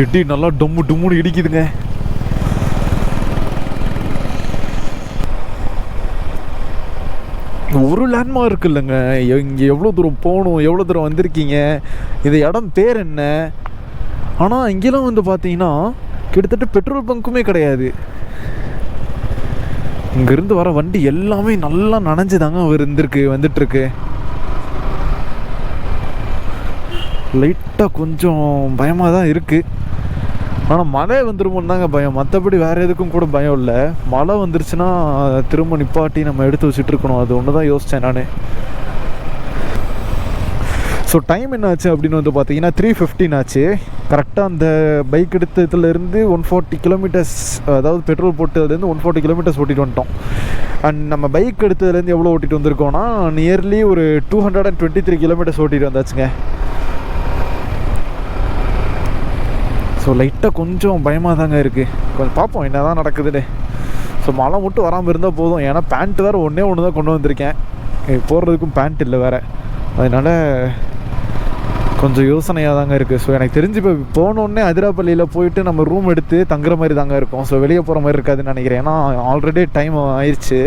இடி நல்லா டொம்மு டும்முன்னு இடிக்குதுங்க. ஒரு லேண்ட்மார்க் இல்லைங்க, இங்கே எவ்வளோ தூரம் போகணும், எவ்வளோ தூரம் வந்திருக்கீங்க, இந்த இடம் பேர் என்ன. ஆனால் இங்கெல்லாம் வந்து பார்த்தீங்கன்னா கிட்டத்தட்ட பெட்ரோல் பங்க்குமே கிடையாது. இங்கேருந்து வர வண்டி எல்லாமே நல்லா நனைஞ்சு தாங்க வந்துட்டுருக்கு. லைட்டாக கொஞ்சம் பயமாக தான் இருக்குது. ஆனால் மழை வந்துருமோன்னு தாங்க பயம், மற்றபடி வேறு எதுக்கும் கூட பயம் இல்லை. மழை வந்துருச்சுன்னா திரும்ப நிப்பாட்டி நம்ம எடுத்து வச்சுட்டு இருக்கணும், அது ஒன்று தான் யோசித்தேன் நான். ஸோ டைம் என்ன ஆச்சு அப்படின்னு வந்து பார்த்தீங்கன்னா 3:15 ஆச்சு. கரெக்டாக அந்த பைக் எடுத்ததுலேருந்து 140 கிலோமீட்டர்ஸ், அதாவது பெட்ரோல் போட்டதுலேருந்து 140 கிலோமீட்டர்ஸ் ஓட்டிகிட்டு வந்துட்டோம். அண்ட் நம்ம பைக் எடுத்ததுலேருந்து எவ்வளோ ஓட்டிகிட்டு வந்திருக்கோன்னா நியர்லி ஒரு 223 கிலோமீட்டர்ஸ் ஓட்டிகிட்டு வந்தாச்சுங்க. ஸோ லைட்டாக கொஞ்சம் பயமாக தாங்க இருக்குது. கொஞ்சம் பார்ப்போம் என்ன தான் நடக்குதுன்னு. ஸோ மழை மட்டும் வராமல் இருந்தால் போதும். ஏன்னா பேண்ட் வேறு ஒன்று தான் கொண்டு வந்திருக்கேன், போடுறதுக்கும் பேண்ட் இல்லை வேறு, அதனால் கொஞ்சம் யோசனையாக தாங்க இருக்குது. ஸோ எனக்கு தெரிஞ்சு இப்போ போனோடனே அதிராப்பள்ளியில் போயிட்டு நம்ம ரூம் எடுத்து தங்குற மாதிரி தாங்க இருக்கும். ஸோ வெளியே போகிற மாதிரி இருக்காதுன்னு நினைக்கிறேன், ஏன்னா ஆல்ரெடி டைம் ஆயிடுச்சு.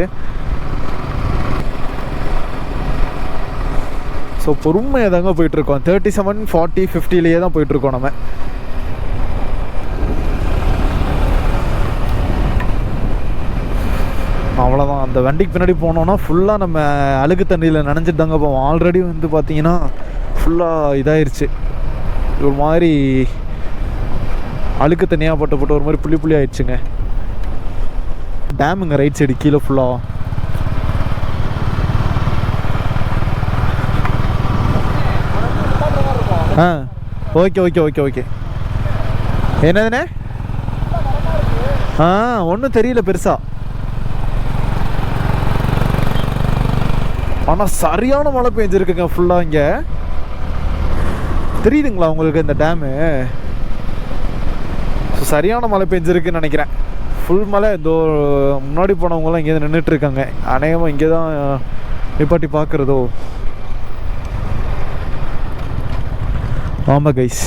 ஸோ பொறுமையாக தாங்க போயிட்டுருக்கோம். 37, 40, 50லேயே தான் போயிட்டுருக்கோம் நம்ம. அவ்வளோதான். அந்த வண்டிக்கு பின்னாடி போனோன்னா ஃபுல்லாக நம்ம அழுக்கு தண்ணியில் நனைஞ்சிட்டு தாங்க போவோம். ஆல்ரெடி வந்து பார்த்தீங்கன்னா ஃபுல்லாக இதாகிருச்சு, ஒரு மாதிரி அழுக்கு தண்ணியாக போட்டு ஒரு மாதிரி புள்ளி ஆயிடுச்சுங்க. டேமுங்க ரைட் சைடு கீழே ஃபுல்லாக. ஓகே என்னதுண்ணே? ஒன்றும் தெரியல பெருசா. ஆனால் சரியான மழை பெஞ்சிருக்குங்க ஃபுல்லாக. இங்கே தெரியுதுங்களா உங்களுக்கு இந்த டேமு? ஸோ சரியான மழை பெஞ்சிருக்குன்னு நினைக்கிறேன். ஃபுல் மழை. இதோ முன்னாடி போனவங்களாம் இங்கே நின்றுட்டுருக்காங்க, அநேகமாக இங்கே தான் நிப்பாட்டி பார்க்குறதோ. ஆமாம் கைஸ்,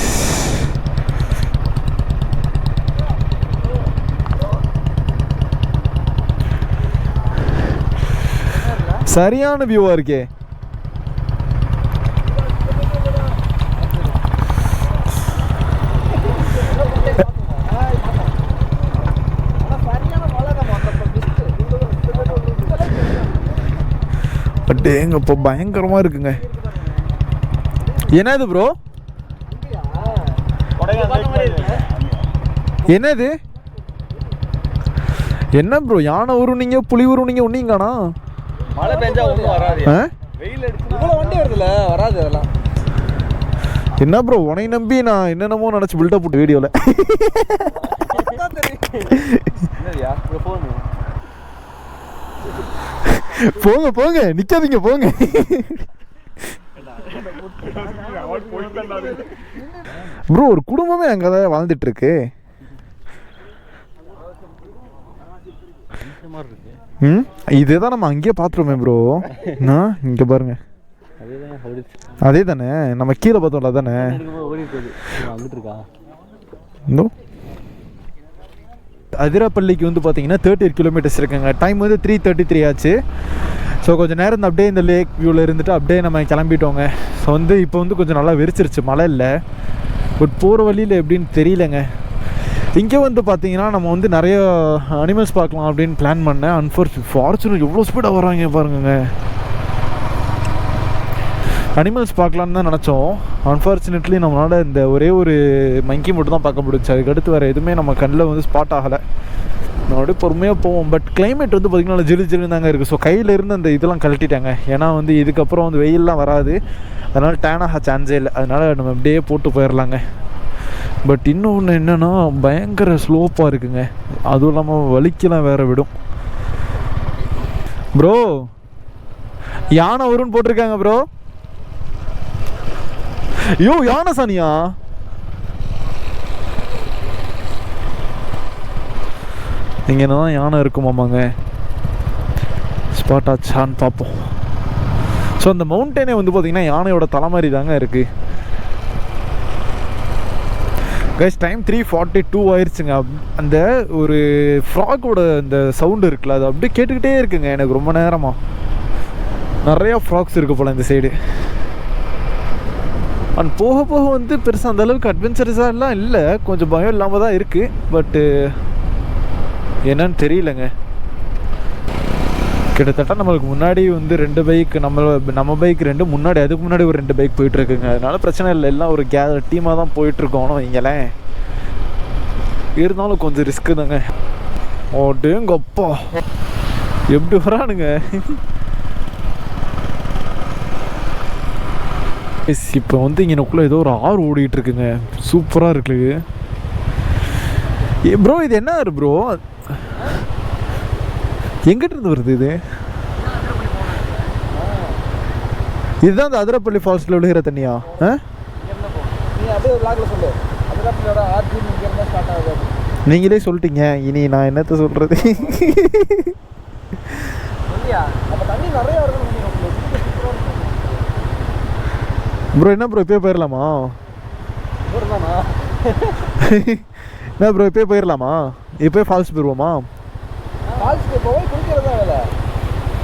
சரியான வியூவா இருக்கே. எங்கப்போ பயங்கரமா இருக்குங்க. என்னது ப்ரோ? என்னது? என்ன ப்ரோ யானை உருவீங்க, புலி உருவீங்க, ஒன்னீங்கண்ணா? மழை பெஞ்சா ஒன்றும் வராது, வெயில் அடிச்சு இவ்வளோ வண்டி வருதுல்ல, வராது அதெல்லாம். என்ன ப்ரோ உன்னை நம்பி நான் என்னென்னமோ நினச்சி பில்டப் போட்டு வீடியோவில். போங்க நிற்காதீங்க போங்க. ப்ரோ ஒரு குடும்பமே அங்கே தான் வாழ்ந்துட்டு இருக்கு. இதுதான் நம்ம அங்கேயே பார்த்துருமே ப்ரோ. இங்கே பாருங்க, அதே தானே நம்ம கீழே பார்த்தோம்ல, தானே அதிராப்பள்ளிக்கு வந்து பார்த்தீங்கன்னா 38 கிலோமீட்டர்ஸ் இருக்குங்க. டைம் வந்து 3:33 ஆச்சு. ஸோ கொஞ்சம் நேரம் அப்படியே இந்த லேக் வியூவில் இருந்துட்டு அப்படியே நம்ம கிளம்பிட்டோங்க. ஸோ வந்து இப்போ வந்து கொஞ்சம் நல்லா வெறிச்சிருச்சு, மழை இல்லை. பட் போகிற வழியில் எப்படின்னு தெரியலங்க. இங்கே வந்து பார்த்தீங்கன்னா நம்ம வந்து நிறைய அனிமல்ஸ் பார்க்கலாம் அப்படின்னு பிளான் பண்ணேன். ஃபார்ச்சுனர் எவ்வளோ ஸ்பீடாக வராங்க பாருங்க. அனிமல்ஸ் பார்க்கலான்னு தான் நினச்சோம். அன்ஃபார்ச்சுனேட்லி நம்மளால் இந்த ஒரே ஒரு மங்கி மட்டும் தான் பார்க்க முடிச்சு. அதுக்கடுத்து வேறு எதுவுமே நம்ம கண்ணில் வந்து ஸ்பாட் ஆகலை. நம்ம அப்படியே பொறுமையாக போவோம். பட் கிளைமேட் வந்து பார்த்திங்கன்னா ஜிலு தாங்க இருக்குது. ஸோ கையில் இருந்து அந்த இதெல்லாம் கழட்டிட்டாங்க. ஏன்னா வந்து இதுக்கப்புறம் வந்து வெயிலெலாம் வராது, அதனால் டேன் ஆக சான்ஸே இல்லை. அதனால் நம்ம அப்படியே போட்டு போயிடலாங்க. பட் இன்னொன்று என்னென்னா பயங்கர ஸ்லோப்பாக இருக்குங்க. அதுவும் இல்லாமல் வலிக்கெல்லாம் வேறு விடும். ப்ரோ யானை வரும்னு போட்டிருக்காங்க ப்ரோ. ஐயோ யானை சானியா? இங்கே தான் யானை இருக்குமாமாங்க. ஸ்பாட் ஆச்சான்னு பார்ப்போம். ஸோ அந்த மவுண்டனே வந்து பார்த்திங்கன்னா யானையோட தலை மாதிரி தாங்க இருக்குது. கைஸ் டைம் 3:42 ஆயிடுச்சுங்க. அந்த ஒரு ஃப்ராகோட அந்த சவுண்டு இருக்குல்ல, அது அப்படியே கேட்டுக்கிட்டே இருக்குங்க எனக்கு ரொம்ப நேரமாக. நிறையா ஃப்ராக்ஸ் இருக்குது போல் இந்த சைடு. அண்ட் போக போக வந்து பெருசாக அந்தளவுக்கு அட்வென்ச்சரஸாக எல்லாம் இல்லை, கொஞ்சம் பயம் இல்லாமல் தான் இருக்குது. பட்டு என்னன்னு தெரியலங்க. கிட்டத்தட்ட நம்மளுக்கு முன்னாடி வந்து 2 பைக், நம்ம பைக் 2, முன்னாடி அதுக்கு முன்னாடி ஒரு 2 பைக் போயிட்டுருக்குங்க. அதனால பிரச்சனை இல்லை, எல்லாம் ஒரு டீமாக தான் போயிட்டுருக்கோம் இங்கெல்லாம். இருந்தாலும் கொஞ்சம் ரிஸ்க்கு தாங்க. ஓடேங்கப்பா எப்படி வரானுங்க. இப்போ வந்து இங்கனக்குள்ளே ஏதோ ஒரு ஆறு ஓடிட்டுருக்குங்க, சூப்பராக இருக்குது. ப்ரோ இது என்ன ஆறு ப்ரோ? எங்கிட்ட இருந்து வருது இது? இதுதான் அந்த அதிரப்பள்ளி ஃபால்ஸில் விழுகிற தண்ணியா? நீங்களே சொல்லிட்டீங்க, இனி நான் என்னத்த சொல்கிறது? ப்ரோ என்ன ப்ரோ இப்போயே போயிடலாமா? என்ன ப்ரோ இப்போயே போயிடலாமா? இப்போயே ஃபால்ஸ் போயிடுவோமா? ஃபால்ஸ்க்கு போய் குளிக்கிறதா வேலை.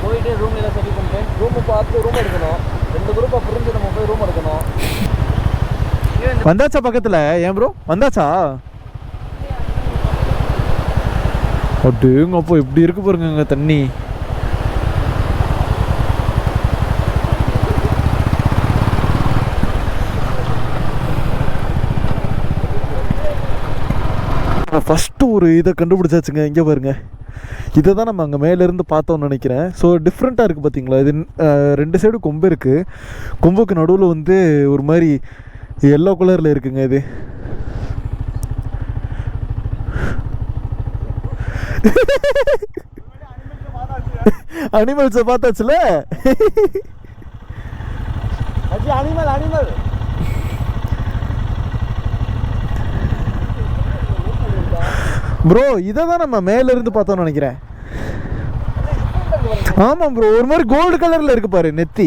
போயிட்டு ரூம் எல்லாம் செட்டில் பண்ணிட்டு ரூம் பார்த்து ரூம் எடுக்கணும். 2 குரூப்பாக புரிஞ்சு நம்ம போய் ரூம் எடுக்கணும். வந்தாச்சா பக்கத்தில்? ஏன் ப்ரோ வந்தாச்சா? அப்படிங்க அப்போ எப்படி இருக்கு பாருங்க தண்ணி. ஃபஸ்ட்டு ஒரு இதை கண்டுபிடிச்சாச்சுங்க. இங்கே பாருங்க, இதை தான் நம்ம அங்கே மேலேருந்து பார்த்தோம்னு நினைக்கிறேன். ஸோ டிஃப்ரெண்ட்டாக இருக்குது பார்த்தீங்களா? இது 2 சைடு கொம்பு இருக்குது. கொம்புக்கு நடுவில் வந்து ஒரு மாதிரி எல்லோ கலரில் இருக்குங்க. இது அனிமல்ஸை பார்த்தாச்சுல. அனிமல் ப்ரோ இதை தான் நம்ம மேலேருந்து பார்த்தோம்னு நினைக்கிறேன். ஆமாம் ப்ரோ, ஒரு மாதிரி கோல்டு கலரில் இருக்கு பாரு நெத்தி.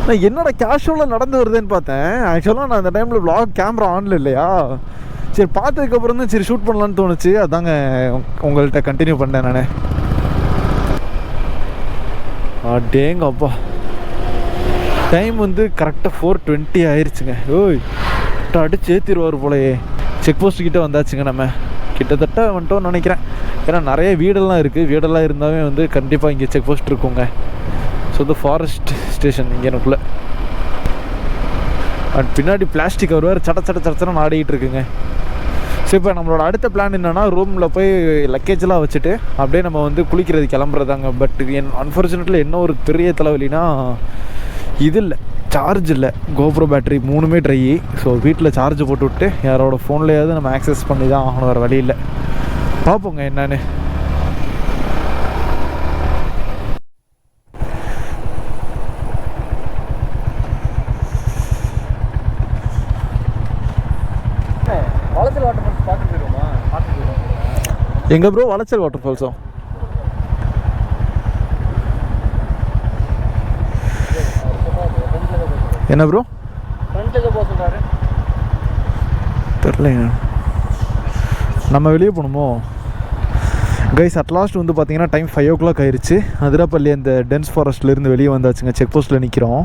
நான் என்னோட கேஷுவலாக நடந்து வருதுன்னு பார்த்தேன். ஆக்சுவலாக நான் அந்த டைமில் vlog கேமரா ஆன்ல இல்லையா, சரி பார்த்ததுக்கப்புறம் தான் சரி ஷூட் பண்ணலான்னு தோணுச்சு. அதாங்க உங்கள்கிட்ட கண்டினியூ பண்ணேன் நான். அடேங்கப்பா டைம் வந்து கரெக்டாக 4:20 ஆயிடுச்சுங்க. ஓய் அடிச்சு ஏற்றிடுவார் போலயே. செக் போஸ்ட் கிட்டே வந்தாச்சுங்க. நம்ம கிட்டத்தட்ட வந்துட்டோம்னு நினைக்கிறேன். ஏன்னா நிறைய வீடெல்லாம் இருக்குது. வீடெல்லாம் இருந்தாவே வந்து கண்டிப்பாக இங்கே செக் போஸ்ட் இருக்குங்க. ஸோ இந்த ஃபாரஸ்ட் ஸ்டேஷன் இங்கே எனக்குள்ளே. அண்ட் பின்னாடி பிளாஸ்டிக் அவர் வேறு சடச்சடன்னு ஆடிக்கிட்டு இருக்குங்க. ஸோ இப்போ நம்மளோட அடுத்த பிளான் என்னென்னா, ரூமில் போய் லக்கேஜெலாம் வச்சுட்டு அப்படியே நம்ம வந்து குளிக்கிறது கிளம்புறதாங்க. பட் அன்ஃபார்ச்சுனேட்லி என்ன ஒரு பெரிய தலைவலினா, இது இல்லை, சார்ஜ் இல்லை. கோப்ரோ பேட்டரி 3மே ட்ரை. ஸோ வீட்டில் சார்ஜ் போட்டு விட்டு யாரோட ஃபோன்லேயாவது நம்ம ஆக்சஸ் பண்ணி தான் ஆகணும், வேறு வழி இல்லை. பார்ப்போங்க என்னன்னு. வளச்சல் வாட்டர் ஃபால்ஸ் பார்க்க போயிடுவோமா? எங்கே ப்ரோ வளச்சல் வாட்டர் ஃபால்ஸோ? என்ன ப்ரோ ஃப்ரண்ட்ல போக சொல்றாரு. தெரில, நம்ம வெளியே போகணுமோ? கைஸ் அட்லாஸ்ட் வந்து பார்த்தீங்கன்னா டைம் 5 o'clock ஆயிடுச்சு. அதிரப்பள்ளி அந்த டென்ஸ் ஃபாரஸ்ட்லேருந்து வெளியே வந்தாச்சுங்க. செக் போஸ்ட்டில் நிற்கிறோம்.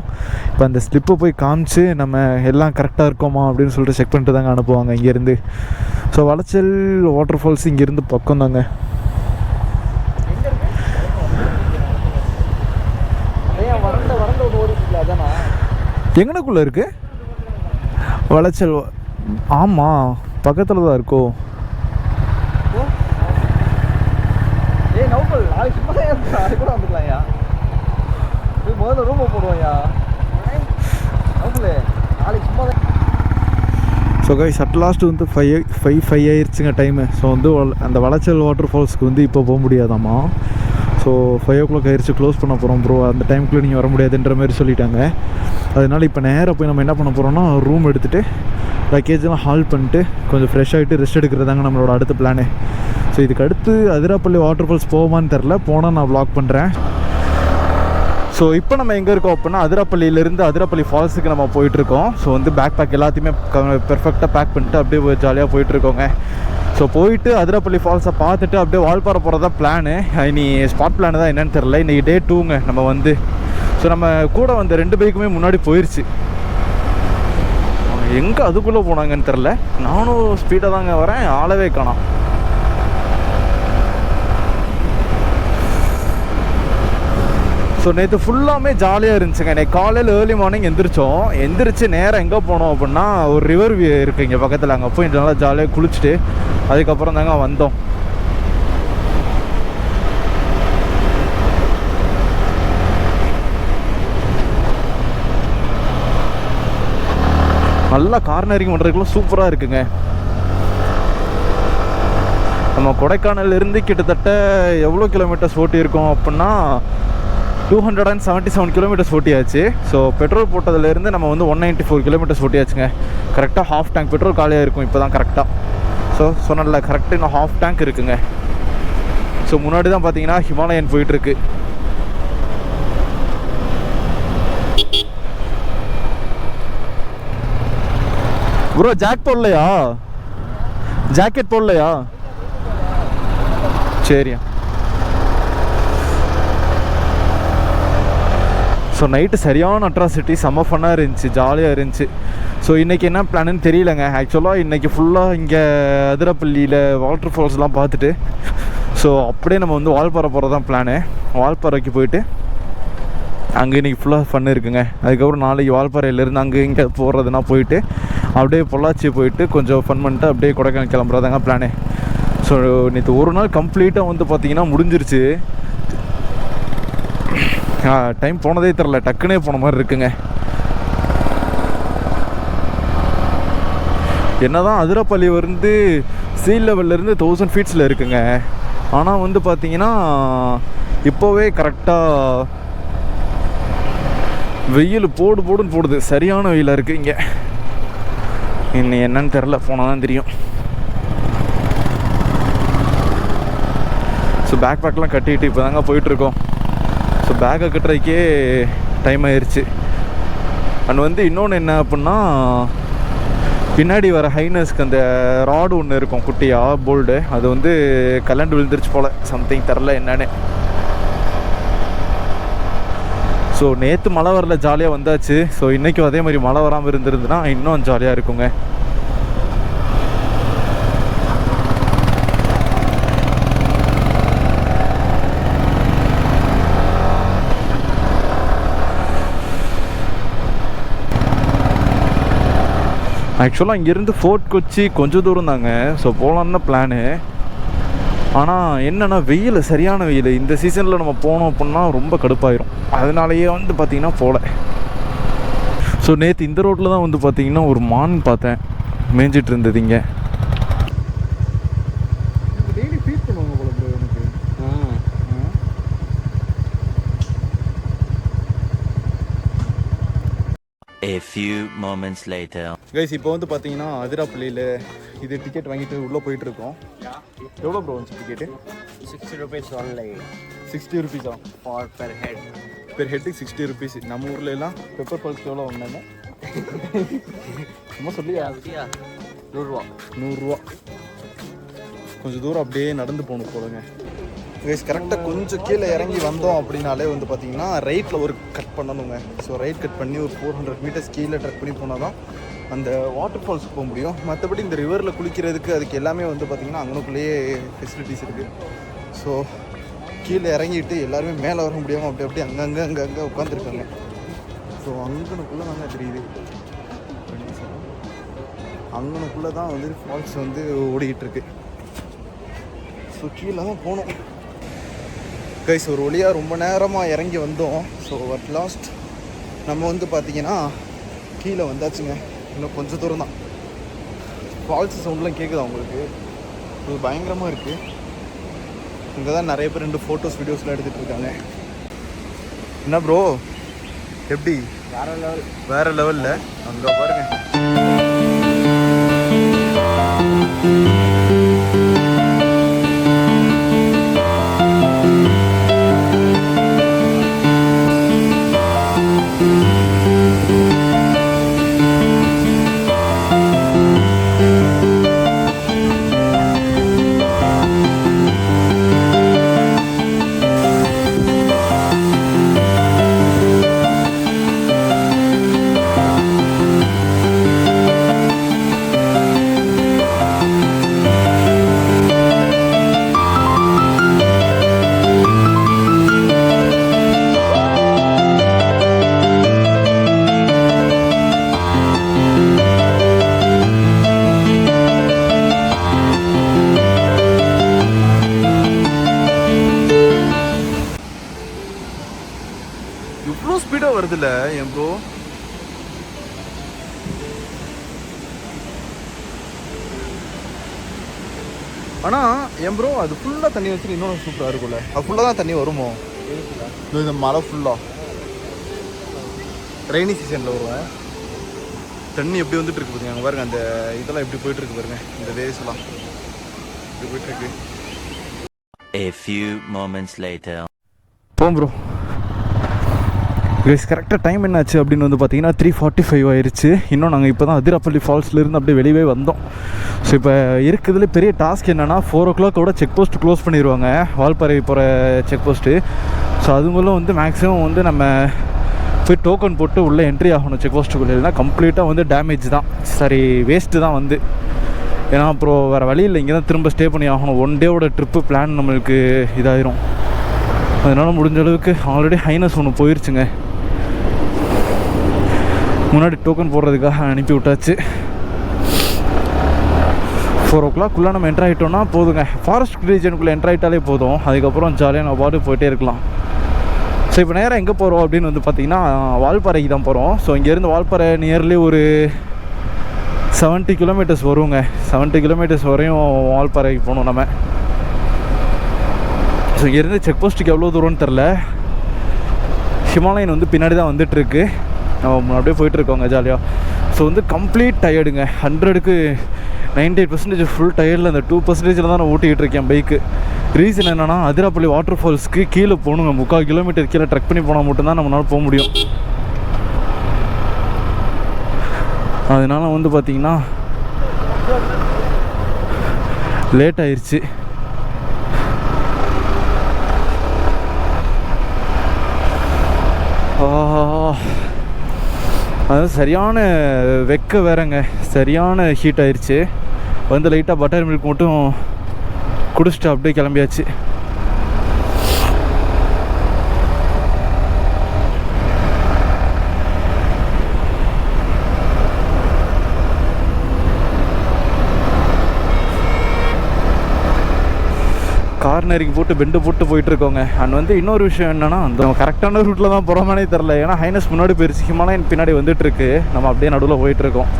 இப்போ அந்த ஸ்லிப்பை போய் காமிச்சு நம்ம எல்லாம் கரெக்டாக இருக்கோமா அப்படின்னு சொல்லிட்டு செக் பண்ணிட்டு தாங்க அனுப்புவாங்க இங்கேருந்து. ஸோ வளச்சல் வாட்டர் ஃபால்ஸ் இங்கேருந்து பக்கம் தாங்க. எங்கனக்குள்ளே இருக்குது வளச்சல்? ஆமாம் பக்கத்தில் தான் இருக்கோ. முதல்ல ரூம் போடுவோம்யா. ஸோ கைஸ் அட் லாஸ்ட் வந்து 5 ஆயிடுச்சுங்க டைமு. ஸோ வந்து அந்த வளச்சல் வாட்டர் ஃபால்ஸ்க்கு வந்து இப்போ போக முடியாதாம்மா. ஸோ 5 o'clock ஆயிடுச்சு, க்ளோஸ் பண்ண போகிறோம் ப்ரோ, அந்த டைமுக்குள்ளே நீங்கள் வர முடியாதுன்ற மாதிரி சொல்லிட்டாங்க. அதனால் இப்போ நேராக போய் நம்ம என்ன பண்ண போகிறோம்னா ரூம் எடுத்துகிட்டு லக்கேஜெலாம் ஹால் பண்ணிட்டு கொஞ்சம் ஃப்ரெஷ் ஆகிட்டு ரெஸ்ட் எடுக்கிறதாங்க நம்மளோட அடுத்த பிளானு. ஸோ இதுக்கு அடுத்து அதிராப்பள்ளி வாட்டர் ஃபால்ஸ் போவான்னு தெரில, போனால் நான் வ்ளாக் பண்ணுறேன். ஸோ இப்போ நம்ம எங்கே இருக்கோம் அப்படின்னா அதிராப்பள்ளியிலேருந்து அதிராப்பள்ளி ஃபால்ஸுக்கு நம்ம போயிட்டுருக்கோம். ஸோ வந்து பேக் பேக் எல்லாத்தையுமே பெர்ஃபெக்டாக பேக் பண்ணிட்டு அப்படியே ஜாலியாக போயிட்டுருக்கோங்க. ஸோ போயிட்டு அதிராப்பள்ளி ஃபால்ஸை பார்த்துட்டு அப்படியே வால்பாறை போகிறதா பிளானு. இனி ஸ்பாட் பிளான் தான் என்னென்னு தெரில. இன்றைக்கி டே 2ங்க நம்ம வந்து. ஸோ நம்ம கூட வந்த 2 பைக்குமே முன்னாடி போயிடுச்சு. எங்கே அதுக்குள்ளே போனாங்கன்னு தெரில. நானும் ஸ்பீடாக தாங்க வரேன், ஆளவே காணோம். ஸோ நேற்று ஃபுல்லாமே ஜாலியாக இருந்துச்சுங்க. எனக்கு காலையில் ஏர்லி மார்னிங் எந்திரிச்சு நேராக எங்கே போனோம் அப்படின்னா ஒரு ரிவர் வியூ இருக்குது இங்கே பக்கத்தில். அங்கே போய் நல்லா ஜாலியாக குளிச்சுட்டு அதுக்கப்புறம் தாங்க வந்தோம். நல்லா கார்னரிங் பண்ணுறதுக்குலாம் சூப்பராக இருக்குங்க. நம்ம கொடைக்கானல்லேருந்து கிட்டத்தட்ட எவ்வளோ கிலோமீட்டர்ஸ் ஓட்டி இருக்கோம் அப்படின்னா 277 கிலோமீட்டர்ஸ் ஓட்டியாச்சு. ஸோ பெட்ரோல் போட்டதுலேருந்து நம்ம வந்து 194 கிலோமீட்டர்ஸ் ஓட்டியாச்சுங்க. கரெக்டாக ஹாஃப் டேங்க் பெட்ரோல் காலியாக இருக்கும் இப்போ தான் கரெக்டாக. ஸோ சொன்னல கரெக்டாக இன்னும் ஹாஃப் டேங்க் இருக்குங்க. ஸோ முன்னாடி தான் பார்த்தீங்கன்னா ஹிமாலயன் போயிட்டுருக்கு. ப்ரோ ஜாக்கெட் போடலையா? சரியா. ஸோ நைட்டு சரியான அட்ராசிட்டி, செம்ம ஃபன்னாக இருந்துச்சு, ஜாலியாக இருந்துச்சு. ஸோ இன்றைக்கி என்ன பிளான்னு தெரியலங்க. ஆக்சுவலாக இன்றைக்கி ஃபுல்லாக இங்கே அதிராப்பள்ளியில் வாட்டர் ஃபால்ஸ்லாம் பார்த்துட்டு ஸோ அப்படியே நம்ம வந்து வால்பாறை போகிறது தான் பிளானு. வால்பாறைக்கு போயிட்டு அங்கே இன்றைக்கி ஃபுல்லாக ஃபன் இருக்குங்க. அதுக்கப்புறம் நாளைக்கு வால்பாறையிலேருந்து அங்கே இங்கே போகிறதுனா போயிட்டு அப்படியே பொள்ளாச்சி போயிட்டு கொஞ்சம் ஃபன் பண்ணிட்டு அப்படியே கொடைக்கானல் கிளம்புறதாங்க பிளானு. ஸோ நேற்று ஒரு நாள் கம்ப்ளீட்டாக வந்து பார்த்திங்கன்னா முடிஞ்சிருச்சு. டைம் போனதே தெரில, டக்குனே போன மாதிரி இருக்குங்க. என்ன தான் அதிராப்பள்ளி வந்து சீ லெவல்லேருந்து 1000 ஃபீட்ஸில் இருக்குங்க. ஆனால் வந்து பார்த்திங்கன்னா இப்போவே கரெக்டாக வெயில் போடுன்னு போடுது, சரியான வெயிலாக இருக்குது இங்கே. இன்னும் என்னன்னு தெரில, போனால் தான் தெரியும். ஸோ பேக்லாம் கட்டிட்டு இப்போ தாங்க போயிட்டுருக்கோம். ஸோ பேக்கை கட்டுறதுக்கே டைம் ஆயிடுச்சு. அண்ட் வந்து இன்னொன்று என்ன அப்படின்னா பின்னாடி வர ஹைனஸ்க்கு அந்த ராடு ஒன்று இருக்கும் குட்டியாக போல்டு, அது வந்து கலண்டு விழுந்துருச்சு போல், சம்திங் தெரில என்னன்னு. ஸோ நேற்று மழை வரல, ஜாலியாக வந்தாச்சு. ஸோ இன்றைக்கும் அதே மாதிரி மழை வராமல் இருந்திருந்துன்னா இன்னும் ஜாலியாக இருக்குங்க. ஆக்சுவலாக இங்கேருந்து ஃபோர்ட் கொச்சி கொஞ்சம் தூரம் தாங்க. ஸோ போகலான்னு பிளானு. ஆனால் என்னென்னா வெயில், சரியான வெயில். இந்த சீசனில் நம்ம போனோம் அப்படின்னா ரொம்ப கடுப்பாயிரும். அதனாலேயே வந்து பார்த்திங்கன்னா போகல. ஸோ நேற்று இந்த ரோட்டில் தான் வந்து பார்த்திங்கன்னா ஒரு மான் பார்த்தேன், மேய்ஞ்சிட்டு இருந்தது இங்கே. டெய்லி ஃபீட் பண்ணுவாங்க போல ப்ரோ எனக்கு. A few moments later. Guys இப்போ வந்து பார்த்தீங்கன்னா அதிராப்பள்ளியில் இது டிக்கெட் வாங்கிட்டு உள்ளே போயிட்டுருக்கோம். எவ்வளோ ப்ரோ வந்துச்சு டிக்கெட்டு? 60 rupees only 60 ருபீஸா for per head. பெர் ஹெட்டுக்கு 60 ருபீஸ். நம்ம ஊரில் எல்லாம் பெப்பர் ஃபால்ஸ்க்கு எவ்வளோ வாங்கினாங்க? சும்மா சொல்லியா? 100 ரூபா. 100 ரூபா. கொஞ்சம் தூரம் அப்படியே நடந்து போகணும் போலங்க. கைஸ் கரெக்டாக கொஞ்சம் கீழே இறங்கி வந்தோம் அப்படின்னாலே வந்து பார்த்தீங்கன்னா ரைட்டில் ஒரு கட் பண்ணணுங்க. ஸோ ரைட் கட் பண்ணி ஒரு 400 மீட்டர்ஸ் கீழே ட்ரெக் பண்ணி போனால் தான் அந்த வாட்டர் ஃபால்ஸுக்கு போக முடியும். மற்றபடி இந்த ரிவரில் குளிக்கிறதுக்கு அதுக்கு எல்லாமே வந்து பார்த்திங்கன்னா அங்கனுக்குள்ளேயே ஃபெசிலிட்டிஸ் இருக்குது. ஸோ கீழே இறங்கிட்டு எல்லாருமே மேலே வர முடியாமல் அப்படி அங்கங்கே உட்காந்துருக்காங்க. ஸோ அங்கனுக்குள்ளே தாங்க தெரியுது, அங்கனுக்குள்ளே தான் வந்து ஃபால்ஸ் வந்து ஓடிக்கிட்டு இருக்கு. ஸோ கீழே தான் போகணும் கைஸ். ஒரு வழியாக ரொம்ப நேரமாக இறங்கி வந்தோம். ஸோ அட் லாஸ்ட் நம்ம வந்து பார்த்திங்கன்னா கீழே வந்தாச்சுங்க. இன்னும் கொஞ்சம் தூரம் தான். ஃபால்ஸ் சவுண்ட்லாம் கேட்குதா உங்களுக்கு? இது பயங்கரமாக இருக்குது. இங்கே தான் நிறைய பேர் 2 ஃபோட்டோஸ் வீடியோஸ்லாம் எடுத்துகிட்டு இருக்காங்க. என்ன ப்ரோ எப்படி வேறு லெவலில் அங்கே பாருங்க. இவ்வளோ ஸ்பீடாக வருதுல்ல என் ப்ரோ. ஆனால் என் ப்ரோ அது ஃபுல்லாக தண்ணி வச்சுட்டு இன்னொன்று சூப்பராக இருக்கும்ல. அது ஃபுல்லாக தான் தண்ணி வருமோ? இந்த மழை ஃபுல்லாக ரெய்னி சீசனில் வருவேன். தண்ணி எப்படி வந்துட்டு இருக்கு பாருங்க. அங்கே பாருங்க அந்த இதெல்லாம் எப்படி போயிட்டு இருக்கு பாருங்க. இந்த வேவ்ஸ் எல்லாம் எப்படி போயிட்டு இருக்கு. A few moments later. போம் ப்ரோ. கைஸ் கரெக்டாக டைம் என்னாச்சு அப்படின்னு வந்து பார்த்தீங்கன்னா 3:45 ஆயிடுச்சு. இன்னும் நாங்கள் இப்போ தான் அதிரப்பள்ளி ஃபால்ஸ்லேருந்து அப்படியே வெளியே வந்தோம். ஸோ இப்போ இருக்கிறதுல பெரிய டாஸ்க் என்னென்னா 4 o'clock செக் போஸ்ட் க்ளோஸ் பண்ணிடுவாங்க, வால்பாறை போகிற செக் போஸ்ட்டு. ஸோ அதுங்களும் வந்து மேக்ஸிமம் வந்து நம்ம போய் டோக்கன் போட்டு உள்ளே என்ட்ரி ஆகணும் செக் போஸ்ட்டுக்குள்ளே. இல்லைனா கம்ப்ளீட்டாக வந்து டேமேஜ் தான், சரி வேஸ்ட்டு தான் வந்து. ஏன்னா அப்புறம் வேறு வழி இல்லை, இங்கே தான் திரும்ப ஸ்டே பண்ணி ஆகணும். 1 டேவோட ட்ரிப்பு பிளான் நம்மளுக்கு இதாயிரும். அதனால் முடிஞ்ச அளவுக்கு ஆல்ரெடி ஹைனஸ் ஒன்று போயிடுச்சுங்க, முன்னாடி டோக்கன் போடுறதுக்காக அனுப்பி விட்டாச்சு. 4 o'clock நம்ம என்ட்ரு ஆகிட்டோன்னா போதுங்க. ஃபாரஸ்ட் ரீஜனுக்குள்ளே என்ட்ரு ஆகிட்டாலே போதும். அதுக்கப்புறம் ஜாலியாக நம்ம பாட்டு போயிட்டே இருக்கலாம். ஸோ இப்போ நேராக எங்கே போகிறோம் அப்படின்னு வந்து பார்த்திங்கன்னா வால்பாறைக்கு தான் போகிறோம். ஸோ இங்கேருந்து வால்பாறை நியர்லி ஒரு 70 kilometers வருங்க. 70 kilometers வரையும் வால்பாறைக்கு போகணும் நம்ம. ஸோ இங்கேருந்து செக் போஸ்ட்டுக்கு எவ்வளோ தூரம்னு தெரில. ஹிமாலயன் வந்து பின்னாடி தான் வந்துட்டுருக்கு. நம்ம அப்படியே போயிட்டுருக்கோங்க ஜாலியாக. ஸோ வந்து கம்ப்ளீட் டயர்டுங்க. 100க்கு 98% ஃபுல் டயர்டில். அந்த 2% தான் நான் ஓட்டிகிட்டு இருக்கேன் பைக்கு. ரீசன் என்னென்னா அதிரப்பள்ளி வாட்டர் ஃபால்ஸ்க்கு கீழே போகணுங்க. 3/4 கிலோமீட்டர் கீழே ட்ரெக் பண்ணி போனால் மட்டும்தான் நம்மளால் போக முடியும். அதனால் வந்து பார்த்திங்கன்னா லேட் ஆயிடுச்சு. அது சரியான வெக்க வேறங்க, சரியான ஹீட் ஆயிடுச்சு. வந்து லைட்டாக பட்டர் மில்க் மட்டும் குடிச்சிட்டு அப்படியே கிளம்பியாச்சு. கார்னரிக்கு போட்டு பெண்டு போட்டு போயிட்டுருக்கோங்க. அண்ட் வந்து இன்னொரு விஷயம் என்னென்னா அந்த கரெக்டான ரூட்டில் தான் போகிறோமானே தெரில. ஏன்னா ஹைனஸ் முன்னாடி போயிடுச்சு, ஹிமாலயன் பின்னாடி வந்துட்டுருக்கு. நம்ம அப்படியே நடுவில் போயிட்டுருக்கோம்.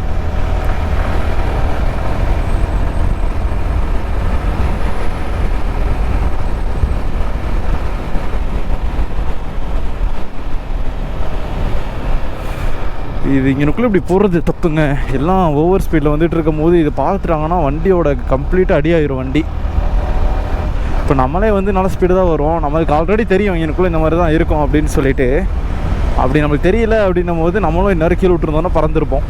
இது இங்கனுக்குள்ளே இப்படி போகிறது தப்புங்க. எல்லாம் ஓவர் ஸ்பீடில் வந்துட்டு இருக்கும் போது இது பார்த்துட்டாங்கன்னா வண்டியோட கம்ப்ளீட்டாக அடியாயிரும் வண்டி. இப்போ நம்மளே வந்து நல்ல ஸ்பீடு தான் வரும். நம்மளுக்கு ஆல்ரெடி தெரியும் எனக்குள்ளே இந்த மாதிரி தான் இருக்கும் அப்படின்னு சொல்லிட்டு. அப்படி நம்மளுக்கு தெரியல அப்படின்னும் போது நம்மளும் இன்னொரு கீழே விட்டுருந்தோன்னா பறந்துருப்போம்.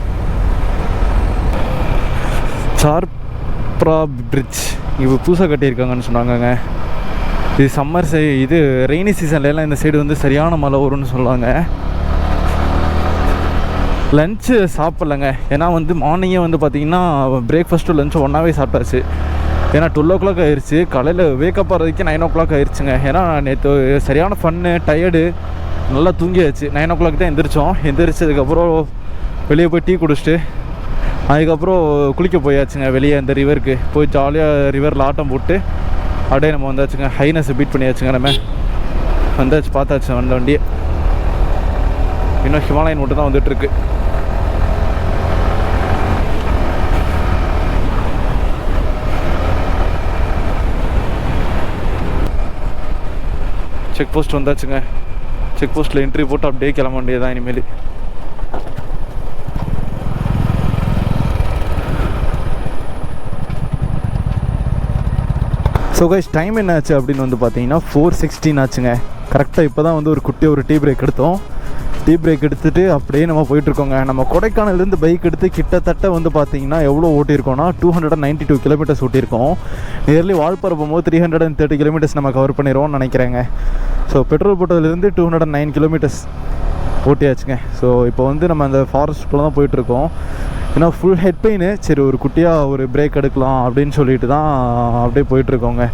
சார்ப்ரா பிரிட்ஜ் இப்போ புதுசாக கட்டியிருக்காங்கன்னு சொன்னாங்கங்க. இது சம்மர் இது ரெய்னி சீசன்லாம் இந்த சைடு வந்து சரியான மழை வரும்னு சொல்லுவாங்க. லஞ்சு சாப்பிட்லங்க. ஏன்னா வந்து மார்னிங்கே வந்து பார்த்திங்கன்னா பிரேக்ஃபாஸ்ட்டு லஞ்சு ஒன்றாவே சாப்பிட்டாச்சு. ஏன்னா 12 o'clock ஆயிடுச்சு. காலையில் வேக்கப் ஆகிறதுக்கு 9 o'clock ஆயிடுச்சுங்க. ஏன்னா நேற்று சரியான ஃபன்னு, டயர்டு, நல்லா தூங்கியாச்சு. 9 o'clock தான் எந்திரிச்சோம். எந்திரிச்சதுக்கப்புறம் வெளியே போய் டீ குடிச்சிட்டு அதுக்கப்புறம் குளிக்க போயாச்சுங்க. வெளியே அந்த ரிவருக்கு போய் ஜாலியாக ரிவரில் ஆட்டம் போட்டு அப்படியே நம்ம வந்தாச்சுங்க. ஹைனஸை பீட் பண்ணியாச்சுங்க. நம்ம வந்தாச்சு, பார்த்தாச்சு அந்த வண்டியை. இன்னும் ஹிமாலயன் மட்டும் தான் வந்துட்டுருக்கு. செக் போஸ்ட் வந்தாச்சுங்க. செக் போஸ்ட்டில் என்ட்ரி போட்டு அப்படியே கிளம்ப வேண்டியதான் இனிமேல். ஸோ கைஸ் டைம் என்ன ஆச்சு அப்படின்னு வந்து பார்த்தீங்கன்னா 4:16 ஆச்சுங்க. கரெக்டாக இப்போ தான் வந்து ஒரு குட்டி ஒரு டீ பிரேக் எடுத்தோம். டீ பிரேக் எடுத்துகிட்டு அப்படியே நம்ம போயிட்டுருக்கோங்க. நம்ம கொடைக்கானல்லேருந்து பைக் எடுத்து கிட்டத்தட்ட வந்து பார்த்தீங்கன்னா எவ்வளோ ஓட்டியிருக்கோம்னா 292 கிலோமீட்டர்ஸ் ஓட்டியிருக்கோம். நியர்லி வால்பாறை போகும்போது 330 கிலோமீட்டர்ஸ் நம்ம கவர் பண்ணிடுவோம்னு நினைக்கிறேங்க. ஸோ பெட்ரோல் போட்டதுலேருந்து 209 கிலோமீட்டர்ஸ் ஓட்டியாச்சுங்க. ஸோ இப்போ வந்து நம்ம அந்த ஃபாரஸ்ட்டுக்குள்ளே தான் போயிட்டுருக்கோம். ஏன்னா ஃபுல் ஹெட் பெயின், சரி ஒரு குட்டியாக ஒரு பிரேக் எடுக்கலாம் அப்படின்னு சொல்லிட்டு தான் அப்படியே போயிட்டுருக்கோங்க.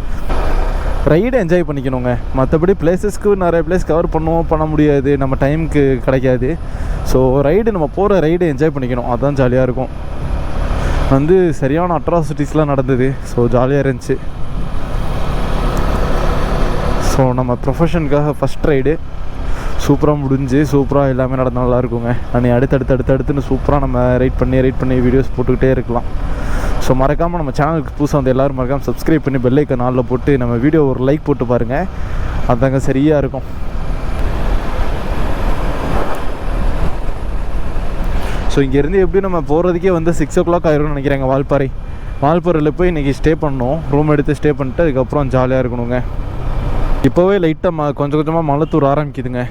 Ride enjoy பண்ணிக்கணுங்க. மற்றபடி பிளேஸஸ்க்கு நிறைய பிளேஸ் கவர் பண்ண முடியாது, நம்ம டைமுக்கு கிடைக்காது. ஸோ ரைடு நம்ம போகிற ரைடு என்ஜாய் பண்ணிக்கணும், அதுதான் ஜாலியாக இருக்கும். வந்து சரியான அட்ராசிட்டிஸ்லாம் நடந்தது. ஸோ ஜாலியாக இருந்துச்சு. ஸோ நம்ம ப்ரொஃபஷனுக்காக ஃபஸ்ட் ரைடு சூப்பராக முடிஞ்சு சூப்பராக எல்லாமே நடந்து நல்லா இருக்குங்க. அன்றைக்கி அடுத்தடுத்துன்னு சூப்பராக நம்ம ரைட் பண்ணி வீடியோஸ் போட்டுக்கிட்டே இருக்கலாம். ஸோ மறக்காமல் நம்ம சேனலுக்கு புதுசாக வந்து எல்லோரும் மறக்காமல் சப்ஸ்கிரைப் பண்ணி பெல் ஐக்கான் ஆலில் போட்டு நம்ம வீடியோ ஒரு லைக் போட்டு பாருங்கள், அதாங்க சரியாக இருக்கும். ஸோ இங்கேருந்து எப்படி நம்ம போகிறதுக்கே வந்து 6 o'clock ஆயிரும்னு நினைக்கிறேங்க. வால்பாறையில் போய் இன்றைக்கி ஸ்டே பண்ணோம், ரூம் எடுத்து ஸ்டே பண்ணிட்டு அதுக்கப்புறம் ஜாலியாக இருக்கணுங்க. இப்போவே லைட்டாக கொஞ்சம் கொஞ்சமாக மழை தூர ஆரம்பிக்குதுங்க.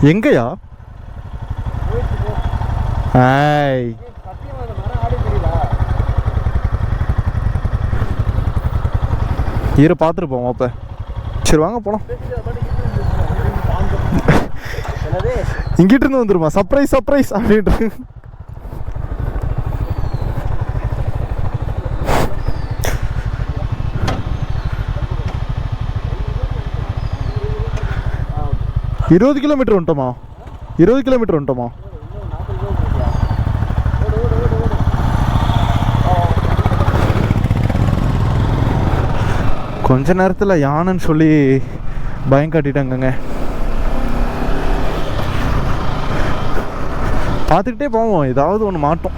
எங்கயா? ஆய் இரு பார்த்துட்டு போவோம் அப்போ. சரி வாங்க போகலாம். இங்கிட்டு இருந்து வந்துருமா சர்ப்ரைஸ் அப்படின்ட்டு. இருபது கிலோமீட்டர் வந்துட்டோமா? கொஞ்ச நேரத்தில் யானைன்னு சொல்லி பயம் காட்டிட்டாங்கங்க. பார்த்துக்கிட்டே போவோம், ஏதாவது ஒன்று மாட்டோம்.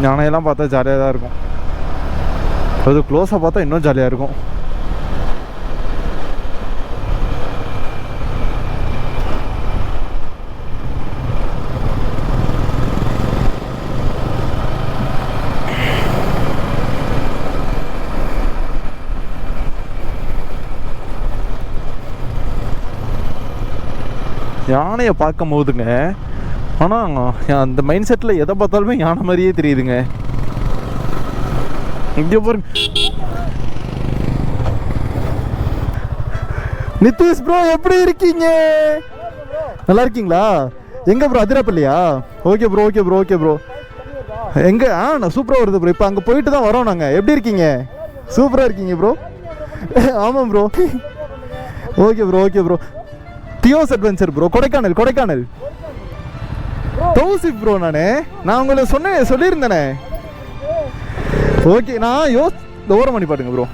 யானையெல்லாம் பார்த்தா ஜாலியாக தான் இருக்கும். அது க்ளோஸாக பார்த்தா இன்னும் ஜாலியாக இருக்கும். யானையை பார்க்கும் போதுங்க, ஆனால் அந்த மைண்ட் செட்டில் எதை பார்த்தாலுமே யானை மாதிரியே தெரியுதுங்க. இங்கே பாருங்க நிதிஷ் ப்ரோ, எப்படி இருக்கீங்க? நல்லா இருக்கீங்களா? எங்கே ப்ரோ? அதிரப்பள்ளியா? Okay bro. எங்கே? நான் சூப்பராக வருது ப்ரோ. இப்போ அங்கே போயிட்டு தான் வரோம் நாங்கள். எப்படி இருக்கீங்க? சூப்பராக இருக்கீங்க ப்ரோ. ஆமாம் bro. Okay bro. Theos adventure bro, Kodaikanal Thowsif bro. நான் உங்களை சொல்லியிருந்தேனே. ஓகே, நான் ஓரம் பண்ணி பாருங்க ப்ரோ.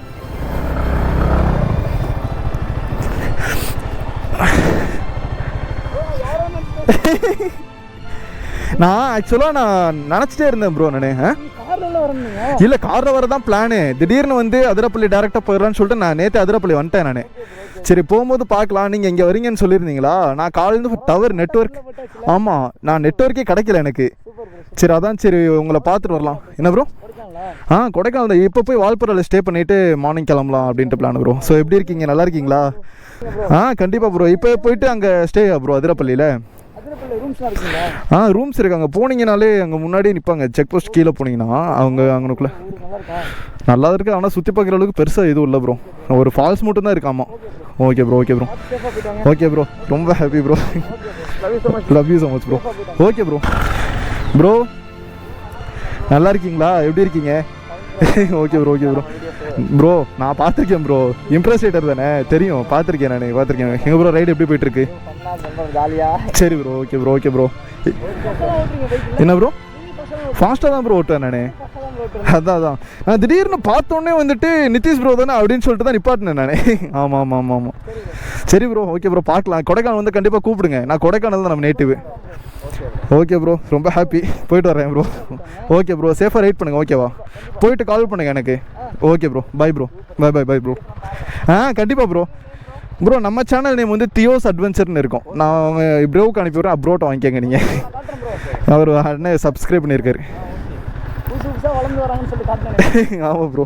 நான் ஆக்சுவலாக நினச்சிட்டே இருந்தேன் ப்ரோ. இல்லை காரில் வரதான் பிளானு. திடீர்னு வந்து அதிரப்பள்ளி டேரெக்டாக போயிடலான்னு சொல்லிட்டு நான் நேற்று அதிரப்பள்ளி வந்துட்டேன். சரி போகும்போது பார்க்கலாம், நீங்கள் இங்கே வரீங்கன்னு சொல்லியிருந்தீங்களா? நான் காலையிலேருந்து டவர் நெட்வொர்க், ஆமாம் நான் நெட்வொர்க்கே கிடைக்கல எனக்கு. சரி அதான் சரி உங்களை பார்த்துட்டு வரலாம். என்ன ப்ரோ? கொடைக்கானல் தான். இப்போ போய் வால்பாறையில் ஸ்டே பண்ணிவிட்டு மார்னிங் கிளம்பலாம் அப்படின்ட்டு பிளான் ப்ரோ. ஸோ எப்படி இருக்கீங்க? நல்லா இருக்கீங்களா? கண்டிப்பாக ப்ரோ. இப்போ போயிட்டு அங்கே ஸ்டே ப்ரோ அதிரப்பள்ளியில். ரூம்ஸ் இருக்காங்க. போனீங்கனாலே அங்கே முன்னாடி நிற்பாங்க. செக் போஸ்ட் கீழே போனீங்கன்னா அங்கனுக்குள்ளே நல்லா இருக்குது. ஆனால் சுற்றி பார்க்குற அளவுக்கு பெருசாக எதுவும் இல்லை ப்ரோ. ஒரு ஃபால்ஸ் மட்டும் தான் இருக்காமா. Okay bro. ரொம்ப happy bro. Love you so much bro. Okay bro நல்லா இருக்கீங்களா? எப்படி இருக்கீங்க? Okay bro. நான் பார்த்துருக்கேன் ப்ரோ. இம்ப்ரெஸ் ரைடர் தானே, தெரியும். பார்த்துருக்கேன். எங்கள் ப்ரோ ரைடு எப்படி போயிட்டுருக்கு? சரி ப்ரோ. Okay bro. என்ன ப்ரோ? ஃபாஸ்ட்டாக தான் ப்ரோ ஓட்டுவேன் நான். அதான் நான் திடீர்னு பார்த்தோன்னே வந்துட்டு நிதிஷ் ப்ரோ தானே அப்படின்னு சொல்லிட்டு தான் நிப்பாட்டினேன் நான். ஆமாம். சரி ப்ரோ, ஓகே ப்ரோ, பார்க்கலாம். கொடைக்கானல் வந்து கண்டிப்பாக கூப்பிடுங்க. நான் கொடைக்கானல் தான் நம்ம நேட்டிவ். ஓகே ப்ரோ, ரொம்ப ஹாப்பி. போயிட்டு வரேன் ப்ரோ. ஓகே ப்ரோ, சேஃபாக ரைட் பண்ணுங்கள். ஓகேவா, போயிட்டு கால் பண்ணுங்கள் எனக்கு. Okay bro, bye bro. Bye bro. கண்டிப்பாக ப்ரோ. ப்ரோ நம்ம சேனல் நேம் வந்து தியோஸ் அட்வென்ச்சர்னு இருக்கும். நான் ப்ரோவுக்கு அனுப்பி விட்றேன், ப்ரோட்டை வாங்கிக்கங்க நீங்கள். அவர் அண்ணன் சப்ஸ்கிரைப் பண்ணியிருக்காரு. ஆமாம் bro,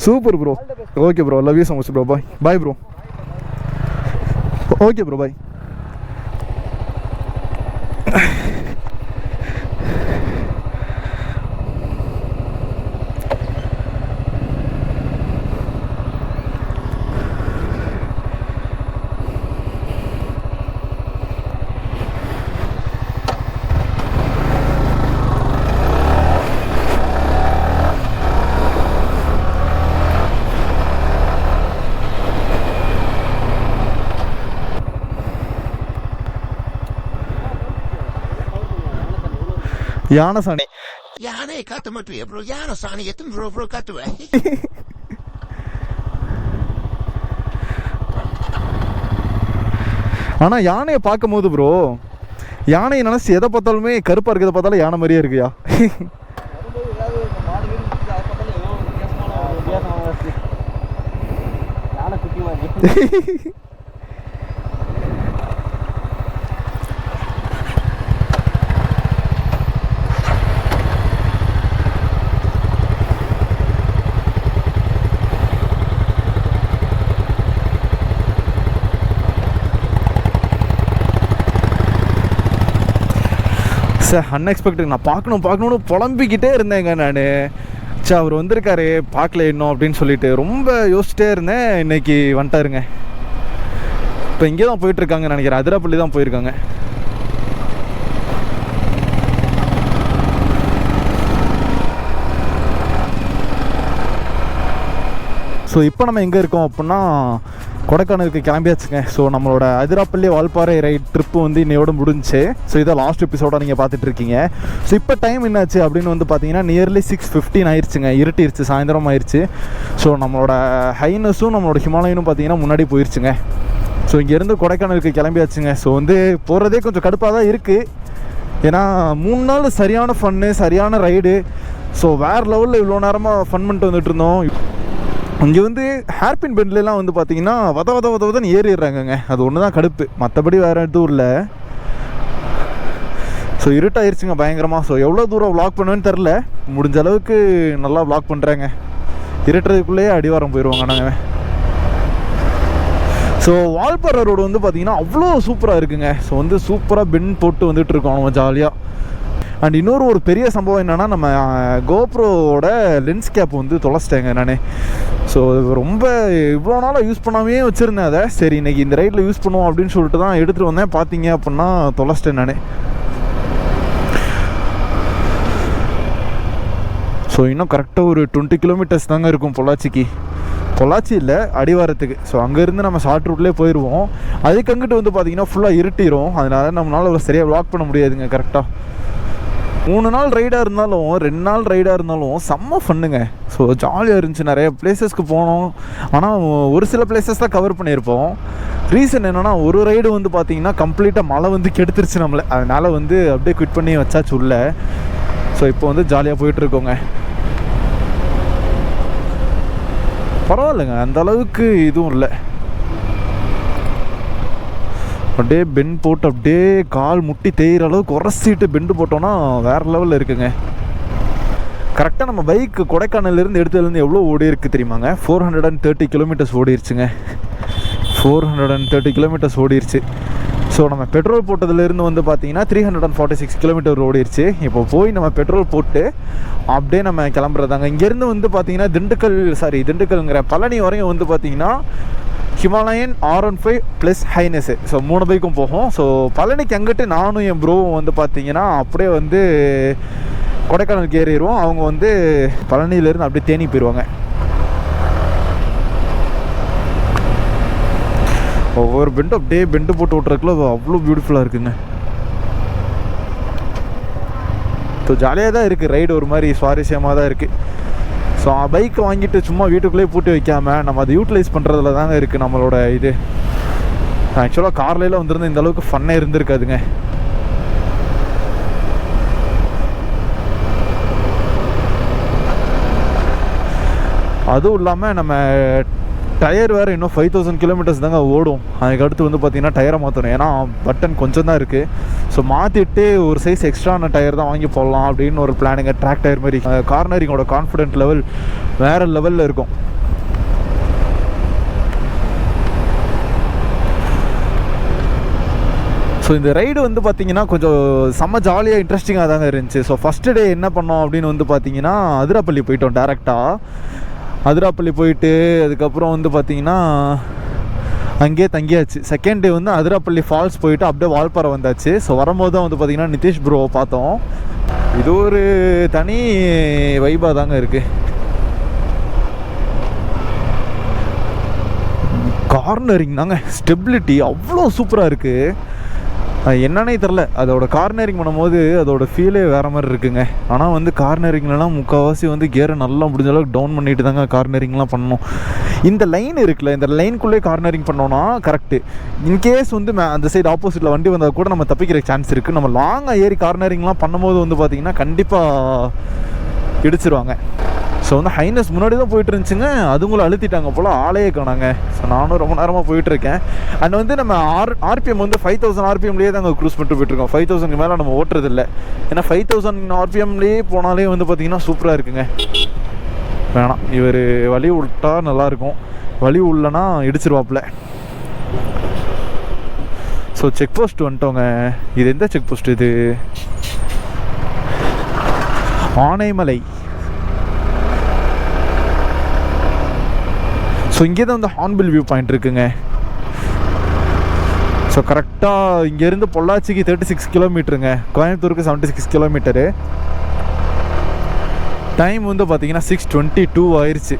super bro. Okay bro, love you so much bro. Bye bro. Okay bro, bye. யானசாணி யானை காட்ட மாட்டியா ப்ரோ? யானை சாணி எத்தனை ப்ரோ காட்டுவேன்? ஆனால் யானையை பார்க்கும் போது ப்ரோ, யானையை நினச்சி எதை பார்த்தாலுமே கருப்பாக இருக்கிறத பார்த்தாலும் யானை மாதிரியே இருக்குயா. யானை குட்டி மாதிரி. Sir unexpected. நான் பார்க்கணும்னு புலம்பிக்கிட்டே இருந்தேங்க நான். அவர் வந்திருக்காரு பார்க்கல இன்னும் அப்படின்னு சொல்லிட்டு ரொம்ப யோசிச்சிட்டே இருந்தேன். இன்னைக்கு வந்துட்டாருங்க. இப்போ இங்கே தான் போயிட்டுருக்காங்க நினைக்கிறேன். அதிரப்பள்ளி தான் போயிருக்காங்க. ஸோ இப்போ நம்ம எங்கே இருக்கோம் அப்படின்னா கொடைக்கானலுக்கு கிளம்பியாச்சுங்க. ஸோ நம்மளோட அதிராப்பள்ளி வால்பாறை ரைட் ட்ரிப்பு வந்து இன்னையோட முடிஞ்சு. ஸோ இதை லாஸ்ட் எபிசோடாக நீங்கள் பார்த்துட்டு இருக்கீங்க. ஸோ இப்போ டைம் என்னாச்சு அப்படின்னு வந்து பார்த்தீங்கன்னா நியர்லி 6:15 ஆயிடுச்சுங்க. இருட்டிருச்சு, சாயந்தரம் ஆயிடுச்சு. ஸோ நம்மளோட ஹைனஸும் நம்மளோட ஹிமாலயனும் பார்த்தீங்கன்னா முன்னாடி போயிடுச்சுங்க. ஸோ இங்கேருந்து கொடைக்கானலுக்கு கிளம்பியாச்சுங்க. ஸோ வந்து போகிறதே கொஞ்சம் கடுப்பாக தான் இருக்குது. ஏன்னா 3 நாள் சரியான ஃபன்னு, சரியான ரைடு. ஸோ வேறு லெவலில் இவ்வளோ நேரமாக ஃபன் பண்ணிட்டு வந்துட்டு இருந்தோம். இங்கே வந்து ஹேர்பின் பெண்ட்லாம் வந்து பார்த்தீங்கன்னா வதன்னு ஏறிடுறாங்கங்க. அது ஒன்று தான் கடுப்பு, மற்றபடி வேறு எதுவும் இல்லை. ஸோ இருட்டாயிருச்சுங்க பயங்கரமாக. ஸோ எவ்வளோ தூரம் வ்ளாக் பண்ணுவேன்னு தெரில. முடிஞ்ச அளவுக்கு நல்லா வ்ளாக் பண்ணுறாங்க. இருட்டுறதுக்குள்ளேயே அடிவாரம் போயிடுவாங்க நாங்கள். ஸோ வால்பாறை ரோடு வந்து பார்த்திங்கன்னா அவ்வளோ சூப்பராக இருக்குங்க. ஸோ வந்து சூப்பராக பெண்ட் போட்டு வந்துட்டுருக்கோம் நம்ம ஜாலியாக. அண்ட் இன்னொரு பெரிய சம்பவம் என்னென்னா, நம்ம கோப்ரோவோட லென்ஸ் கேப் வந்து தொலைச்சிட்டேங்க நான். ஸோ ரொம்ப இவ்வளோ நாளாக யூஸ் பண்ணாமே வச்சுருந்தேன் அதை. சரி இன்றைக்கி இந்த ரைட்டில் யூஸ் பண்ணுவோம் அப்படின்னு சொல்லிட்டு தான் எடுத்துகிட்டு வந்தேன். பார்த்தீங்க அப்படின்னா தொலைச்சிட்டேன் நான். ஸோ இன்னும் கரெக்டாக ஒரு 20 கிலோமீட்டர்ஸ் தாங்க இருக்கும் பொள்ளாச்சி இல்லை, அடிவாரத்துக்கு. ஸோ அங்கேருந்து நம்ம ஷார்ட் ரூட்லேயே போயிடுவோம். அதுக்கு அங்கிட்டு வந்து பார்த்திங்கன்னா ஃபுல்லாக இருட்டிடும். அதனால் நம்மளால் ஒரு சரியாக வ்ளாக் பண்ண முடியாதுங்க கரெக்டாக. 3 நாள் ரைடாக இருந்தாலும் 2 நாள் ரைடாக இருந்தாலும் செம்ம ஃபன்னுங்க. ஸோ ஜாலியாக இருந்துச்சு. நிறைய பிளேசஸ்க்கு போனோம். ஆனால் ஒரு சில பிளேசஸ் தான் கவர் பண்ணியிருப்போம். ரீசன் என்னென்னா, ஒரு ரைடு வந்து பார்த்திங்கன்னா கம்ப்ளீட்டாக மழை வந்து கெடுத்துருச்சு நம்மளை. அதனால் வந்து அப்படியே குவிட் பண்ணி வச்சாச்சு உள்ள. ஸோ இப்போ வந்து ஜாலியாக போயிட்டுருக்கோங்க. பரவாயில்லைங்க, அந்த அளவுக்கு இதுவும் இல்லை. அப்படியே பெண்ட் போட்டு அப்படியே கால் முட்டி தேயிற அளவுக்கு உரசிட்டு பெண்டு போட்டோன்னா வேறு லெவலில் இருக்குங்க. கரெக்டாக நம்ம பைக்கு கொடைக்கானல்லேருந்து எடுத்ததுலேருந்து எவ்வளோ ஓடி இருக்குது தெரியுமாங்க? 430 கிலோமீட்டர்ஸ் ஓடிருச்சுங்க. 430 கிலோமீட்டர்ஸ் ஓடிருச்சு. ஸோ நம்ம பெட்ரோல் போட்டதுலேருந்து வந்து பார்த்திங்கன்னா 346 கிலோமீட்டர் ஓடிருச்சு. இப்போ போய் நம்ம பெட்ரோல் போட்டு அப்படியே நம்ம கிளம்புறதாங்க. இங்கேருந்து வந்து பார்த்திங்கன்னா திண்டுக்கல்ங்கிற பழனி வரையும் வந்து பார்த்திங்கன்னா ஹிமாலயன் R15 ப்ளஸ் ஹைனஸு. ஸோ 3 பைக்கும் போகும். ஸோ பழனிக்கு அங்கிட்டு நானும் என் ப்ரோவும் வந்து பார்த்திங்கன்னா அப்படியே வந்து கொடைக்கானலுக்கு ஏறிடுவோம். அவங்க வந்து பழனியிலேருந்து அப்படியே தேனி போயிடுவாங்க. ஒவ்வொரு பெண்டும் அப்படியே பெண்டு போட்டு ஓட்டுறதுக்குள்ள அவ்வளோ பியூட்டிஃபுல்லாக இருக்குங்க. ஸோ ஜாலியாக தான் இருக்குது ரைடு, ஒரு மாதிரி சுவாரஸ்யமாக தான் இருக்குது. ஸோ பைக்கை வாங்கிட்டு சும்மா வீட்டுக்குள்ளேயே பூட்டி வைக்காமல் நம்ம அதை யூட்டிலைஸ் பண்ணுறதுல தாங்க இருக்குது நம்மளோட இது. ஆக்சுவலாக கார்லையில் வந்திருந்தால் இந்த அளவுக்கு ஃபன்னே இருந்திருக்காதுங்க. அதுவும் இல்லாமல் நம்ம டயர் வேறு இன்னும் 5000 கிலோமீட்டர்ஸ் தாங்க ஓடும். அதுக்கடுத்து வந்து பார்த்திங்கன்னா டயரை மாற்றணும், ஏன்னா பட்டன் கொஞ்சம் தான் இருக்குது. ஸோ மாற்றிட்டு ஒரு சைஸ் எக்ஸ்ட்ரான டயர் தான் வாங்கி போடலாம் அப்படின்னு ஒரு பிளானுங்க. ட்ராக் டயர் மாதிரி. கார்னரிங்கோட கான்ஃபிடென்ட் லெவல் வேறு லெவலில் இருக்கும். ஸோ இந்த ரைடு வந்து பார்த்திங்கன்னா கொஞ்சம் செம்ம ஜாலியாக இன்ட்ரெஸ்டிங்காக தாங்க இருந்துச்சு. ஸோ ஃபஸ்ட்டு டே என்ன பண்ணோம் அப்படின்னு வந்து பார்த்திங்கன்னா அதிராப்பள்ளி போயிட்டோம். டேரெக்டாக அதிராப்பள்ளி போயிட்டு அதுக்கப்புறம் வந்து பார்த்திங்கன்னா அங்கேயே தங்கியாச்சு. செகண்ட் டே வந்து அதிராப்பள்ளி ஃபால்ஸ் போயிட்டு அப்படியே வால்பாறை வந்தாச்சு. ஸோ வரும்போது தான் வந்து பார்த்திங்கன்னா நிதிஷ் ப்ரோவை பார்த்தோம். இது ஒரு தனி வைபாக தாங்க இருக்குது. கார்னரிங் தாங்க, ஸ்டெபிலிட்டி அவ்வளோ சூப்பராக இருக்குது. என்னன்னே தெரில, அதோட கார்னரிங் பண்ணும்போது அதோட ஃபீலே வேறு மாதிரி இருக்குங்க. ஆனால் வந்து கார்னரிங்லலாம் முக்கால்வாசி வந்து கியரை நல்லா முடிஞ்ச அளவுக்கு டவுன் பண்ணிட்டு தாங்க கார்னரிங்லாம் பண்ணணும். இந்த லைன் இருக்குல்ல, இந்த லைனுக்குள்ளே கார்னரிங் பண்ணோன்னா கரெக்டு. இன்கேஸ் வந்து அந்த சைடு ஆப்போசிட்டில் வண்டி வந்தால் கூட நம்ம தப்பிக்கிற சான்ஸ் இருக்குது. நம்ம லாங்காக ஏறி கார்னரிங்லாம் பண்ணும்போது வந்து பார்த்திங்கன்னா கண்டிப்பாக இடிச்சிருவாங்க. ஸோ வந்து ஹைனஸ் முன்னாடி தான் போயிட்டு இருந்துச்சுங்க, அதுங்களும் அழுத்திட்டாங்க போல், ஆளையே காணாங்க. ஸோ நானும் ரொம்ப நேரமாக போயிட்டுருக்கேன். அண்ட் வந்து நம்ம ஆர்பிஎம் வந்து 5000 ஆர்பிஎம்லேயே தாங்க க்ரூஸ் பண்ணிட்டு போயிட்டுருக்கோம். 5000க்கு மேலே நம்ம ஓட்டுறதில்ல. ஏன்னா 5000 ஆர்பிஎம்லேயே போனாலே வந்து பார்த்திங்கன்னா சூப்பராக இருக்குங்க. வேணாம், இவர் வழி விட்டா நல்லாயிருக்கும், வழி உள்ளனா இடிச்சிருவாப்புல. ஸோ செக் போஸ்ட் வந்துட்டோங்க. இது எந்த செக் போஸ்ட்? இது ஆனைமலை. ஸோ இங்கே தான் வந்து ஹார்ன்பில் வியூ பாயிண்ட் இருக்குங்க. ஸோ கரெக்டாக இங்கேருந்து பொள்ளாச்சிக்கு 36 கிலோமீட்டருங்க, கோயம்புத்தூருக்கு 76 கிலோமீட்டரு. டைம் வந்து பார்த்தீங்கன்னா 6:22 ஆயிடுச்சு.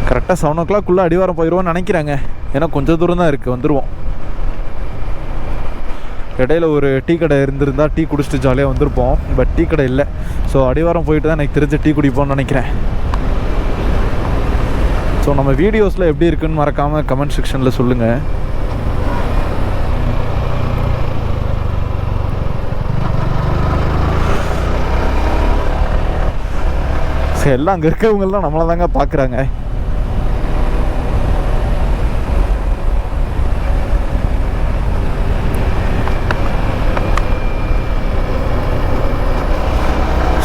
கரெக்டாக 7 o'clock அடிவாரம் போயிடுவோம்னு நினைக்கிறாங்க. ஏன்னா கொஞ்சம் தூரம் தான் இருக்குது, வந்துடுவோம். இடையில ஒரு டீ கடை இருந்திருந்தால் டீ குடிச்சிட்டு ஜாலியாக வந்திருப்போம். பட் டீ கடை இல்லை. ஸோ அடிவாரம் போயிட்டு தான் எனக்கு தெரிஞ்ச டீ குடிப்போம்னு நினைக்கிறேன். ஸோ நம்ம வீடியோஸில் எப்படி இருக்குன்னு மறக்காமல் கமெண்ட் செக்ஷனில் சொல்லுங்கள். ஸோ எல்லாம் அங்கே இருக்கவங்கெல்லாம் நம்மளை தாங்க பார்க்குறாங்க.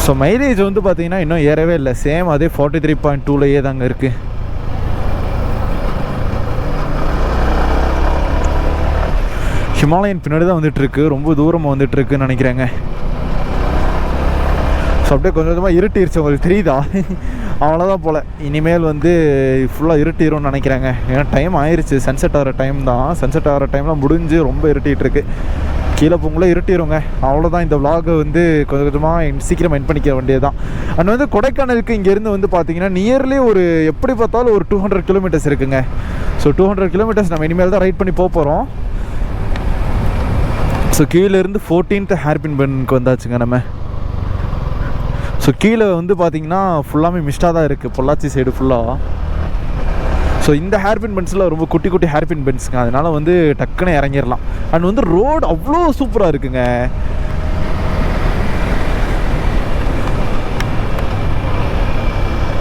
ஸோ மைலேஜ் வந்து பார்த்தீங்கன்னா இன்னும் ஏறவே இல்லை, சேம் அதே 43.2லேயே தாங்க இருக்குது. ஹிமாலயன் பின்னாடி தான் வந்துட்டுருக்கு, ரொம்ப தூரமாக வந்துட்டுருக்குன்னு நினைக்கிறேங்க. ஸோ அப்படியே கொஞ்சம் கொஞ்சமாக இருட்டிருச்சு, உங்களுக்கு தெரியுதா? அவ்வளோதான் போல், இனிமேல் வந்து ஃபுல்லாக இருட்டிரும்னு நினைக்கிறாங்க. ஏன்னா டைம் ஆயிடுச்சு, சன்செட் ஆகிற டைம் தான். சன்செட் ஆகிற டைம்லாம் முடிஞ்சு ரொம்ப இருட்டிகிட்ருக்கு. கீழே பொங்கலாம் இருட்டிடுங்க. அவ்வளோதான், இந்த விலாகை வந்து கொஞ்சம் கொஞ்சமாக சீக்கிரம் எண்ட் பண்ணிக்க வேண்டியது தான். அண்ட் வந்து கொடைக்கானலுக்கு இங்கேருந்து வந்து பார்த்தீங்கன்னா நியர்லி ஒரு எப்படி பார்த்தாலும் ஒரு 200 கிலோமீட்டர்ஸ் இருக்குங்க. ஸோ 200 கிலோமீட்டர்ஸ் நம்ம இனிமேல் தான் ரைட் பண்ணி போகிறோம். ஸோ கீழேருந்து 14th ஹேர்பின் பென்னுக்கு வந்தாச்சுங்க நம்ம. ஸோ கீழே வந்து பார்த்தீங்கன்னா ஃபுல்லாமே மிஸ்டாக தான் இருக்குது, பொள்ளாச்சி சைடு ஃபுல்லாக. ஸோ இந்த ஹேர்பின் பென்ஸில் ரொம்ப குட்டி குட்டி ஹேர்பின் பென்ஸுங்க, அதனால் வந்து டக்குன்னு இறங்கிடலாம். அண்ட் வந்து ரோடு அவ்வளோ சூப்பராக இருக்குங்க.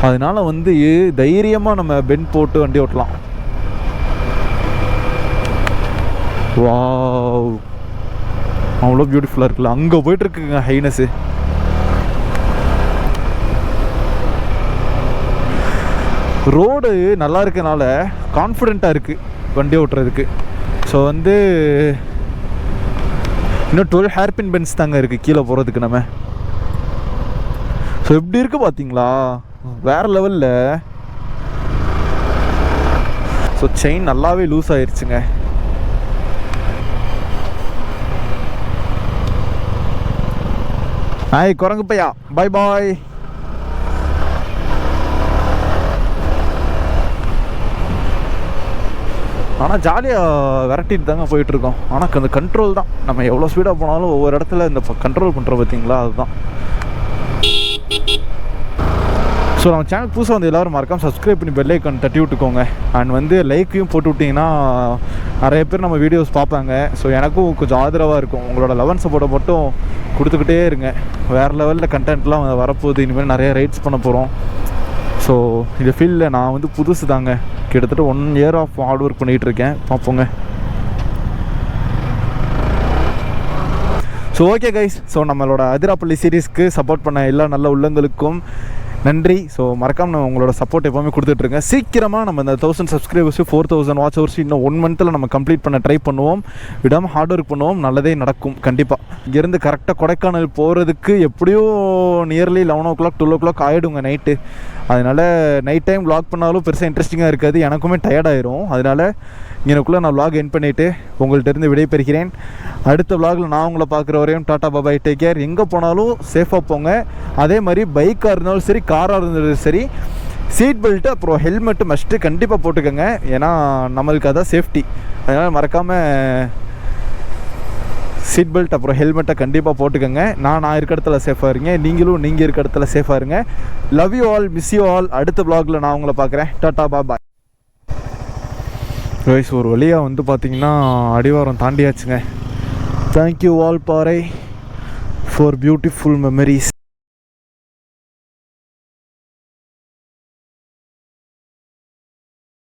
அதனால் வந்து தைரியமாக நம்ம பென் போட்டு வண்டி ஓட்டலாம். வாவ், அவ்வளோ பியூட்டிஃபுல்லாக இருக்குல்ல. அங்கே போயிட்டுருக்குங்க ஹைனஸ்ஸு. ரோடு நல்லா இருக்கனால கான்ஃபிடெண்ட்டாக இருக்குது வண்டி ஓட்டுறதுக்கு. ஸோ வந்து இன்னும் 12 ஹேர்பின் பென்ஸ் தாங்க இருக்குது கீழே போகிறதுக்கு நம்ம. ஸோ எப்படி இருக்குது பார்த்தீங்களா, வேறு லெவலில். ஸோ செயின் நல்லாவே லூஸ் ஆயிடுச்சுங்க. ஹாய் குரங்கு பையா, பாய் பாய். ஆனால் ஜாலியாக விரட்டிட்டு தாங்க போயிட்டுருக்கோம். ஆனால் அந்த கண்ட்ரோல் தான், நம்ம எவ்வளோ ஸ்பீடாக போனாலும் ஒவ்வொரு இடத்துல இந்த கண்ட்ரோல் பண்ணுறோம் பார்த்தீங்களா, அதுதான். ஸோ நம்ம சேனல் புதுசாக வந்து எல்லோரும் மறக்காம சப்ஸ்கிரைப் பண்ணி பெல் ஐக்கான் தட்டி விட்டுக்கோங்க. அண்ட் வந்து லைக்கையும் போட்டு விட்டிங்கன்னா நிறைய பேர் நம்ம வீடியோஸ் பார்ப்பாங்க. ஸோ எனக்கும் கொஞ்சம் ஆதரவாக இருக்கும். உங்களோட லெவன் சப்போர்ட்டை மட்டும் கொடுத்துக்கிட்டே இருங்க. வேறு லெவலில் கண்டென்ட்லாம் வரப்போகுது. இனிமேல் நிறைய ரைட்ஸ் பண்ண போகிறோம். ஸோ இந்த ஃபீல்டில் நான் வந்து புதுசு தாங்க, கிட்டத்தட்ட 1 இயர் ஆஃப் ஹார்ட் ஒர்க் பண்ணிகிட்டு இருக்கேன். பார்ப்போங்க. ஸோ ஓகே கைஸ், ஸோ நம்மளோட அதிராப்பள்ளி சீரீஸ்க்கு சப்போர்ட் பண்ண எல்லா நல்ல உள்ளங்களுக்கும் நன்றி. ஸோ மறக்காமல் உங்களோட சப்போர்ட் எப்போவுமே கொடுத்துட்ருங்க. சீக்கிரமாக நம்ம இந்த 1000 சப்ஸ்கிரைபர்ஸு 4000 வாட்ச் ஹவர்ஸ் இன்னும் 1 மந்த்தில் நம்ம கம்ப்ளீட் பண்ண ட்ரை பண்ணுவோம். விடாமல் ஹார்ட் ஒர்க் பண்ணுவோம். நல்லதே நடக்கும் கண்டிப்பாக. இங்கேருந்து கரெக்டாக கொடைக்கானல் போகிறதுக்கு எப்படியோ நியர்லி 11 o'clock 12 o'clock ஆகிடுங்க நைட்டு. அதனால் நைட் டைம் vlog பண்ணாலும் பெருசாக இன்ட்ரெஸ்டிங்காக இருக்காது, எனக்குமே டயர்டாயிரும். அதனால் இங்கனக்குள்ளே நான் vlog எண்ட் பண்ணிவிட்டு உங்கள்கிட்ட இருந்து விடைபெறுகிறேன். அடுத்த vlogல நான் உங்களை பார்க்குற வரையும் டாட்டா பாபாய், டேக் கேர். எங்கே போனாலும் சேஃபாக போங்க. அதே மாதிரி பைக்காக இருந்தாலும் சரி, காராக இருந்தாலும் சரி, சீட் பெல்ட்டு அப்புறம் ஹெல்மெட்டு மஸ்ட்டு கண்டிப்பாக போட்டுக்கோங்க. ஏன்னா நம்மளுக்கு அதான் சேஃப்டி. அதனால் மறக்காமல் சீட் பெல்ட் அப்புறம் ஹெல்மெட்டை கண்டிப்பாக போட்டுக்கோங்க. நான் இருக்க இடத்துல சேஃபாக இருங்க, நீங்களும் நீங்கள் இருக்க இடத்துல சேஃபாக இருங்க. Love you all, miss you all. அடுத்த vlogல நான் உங்களை பார்க்குறேன். டாட்டா பாபாய். கைஸ், ஒரு வழியாக வந்து பார்த்திங்கன்னா அடிவாரம் தாண்டியாச்சுங்க. தேங்க்யூ ஆல் பாறை ஃபார் பியூட்டிஃபுல் மெமரிஸ்.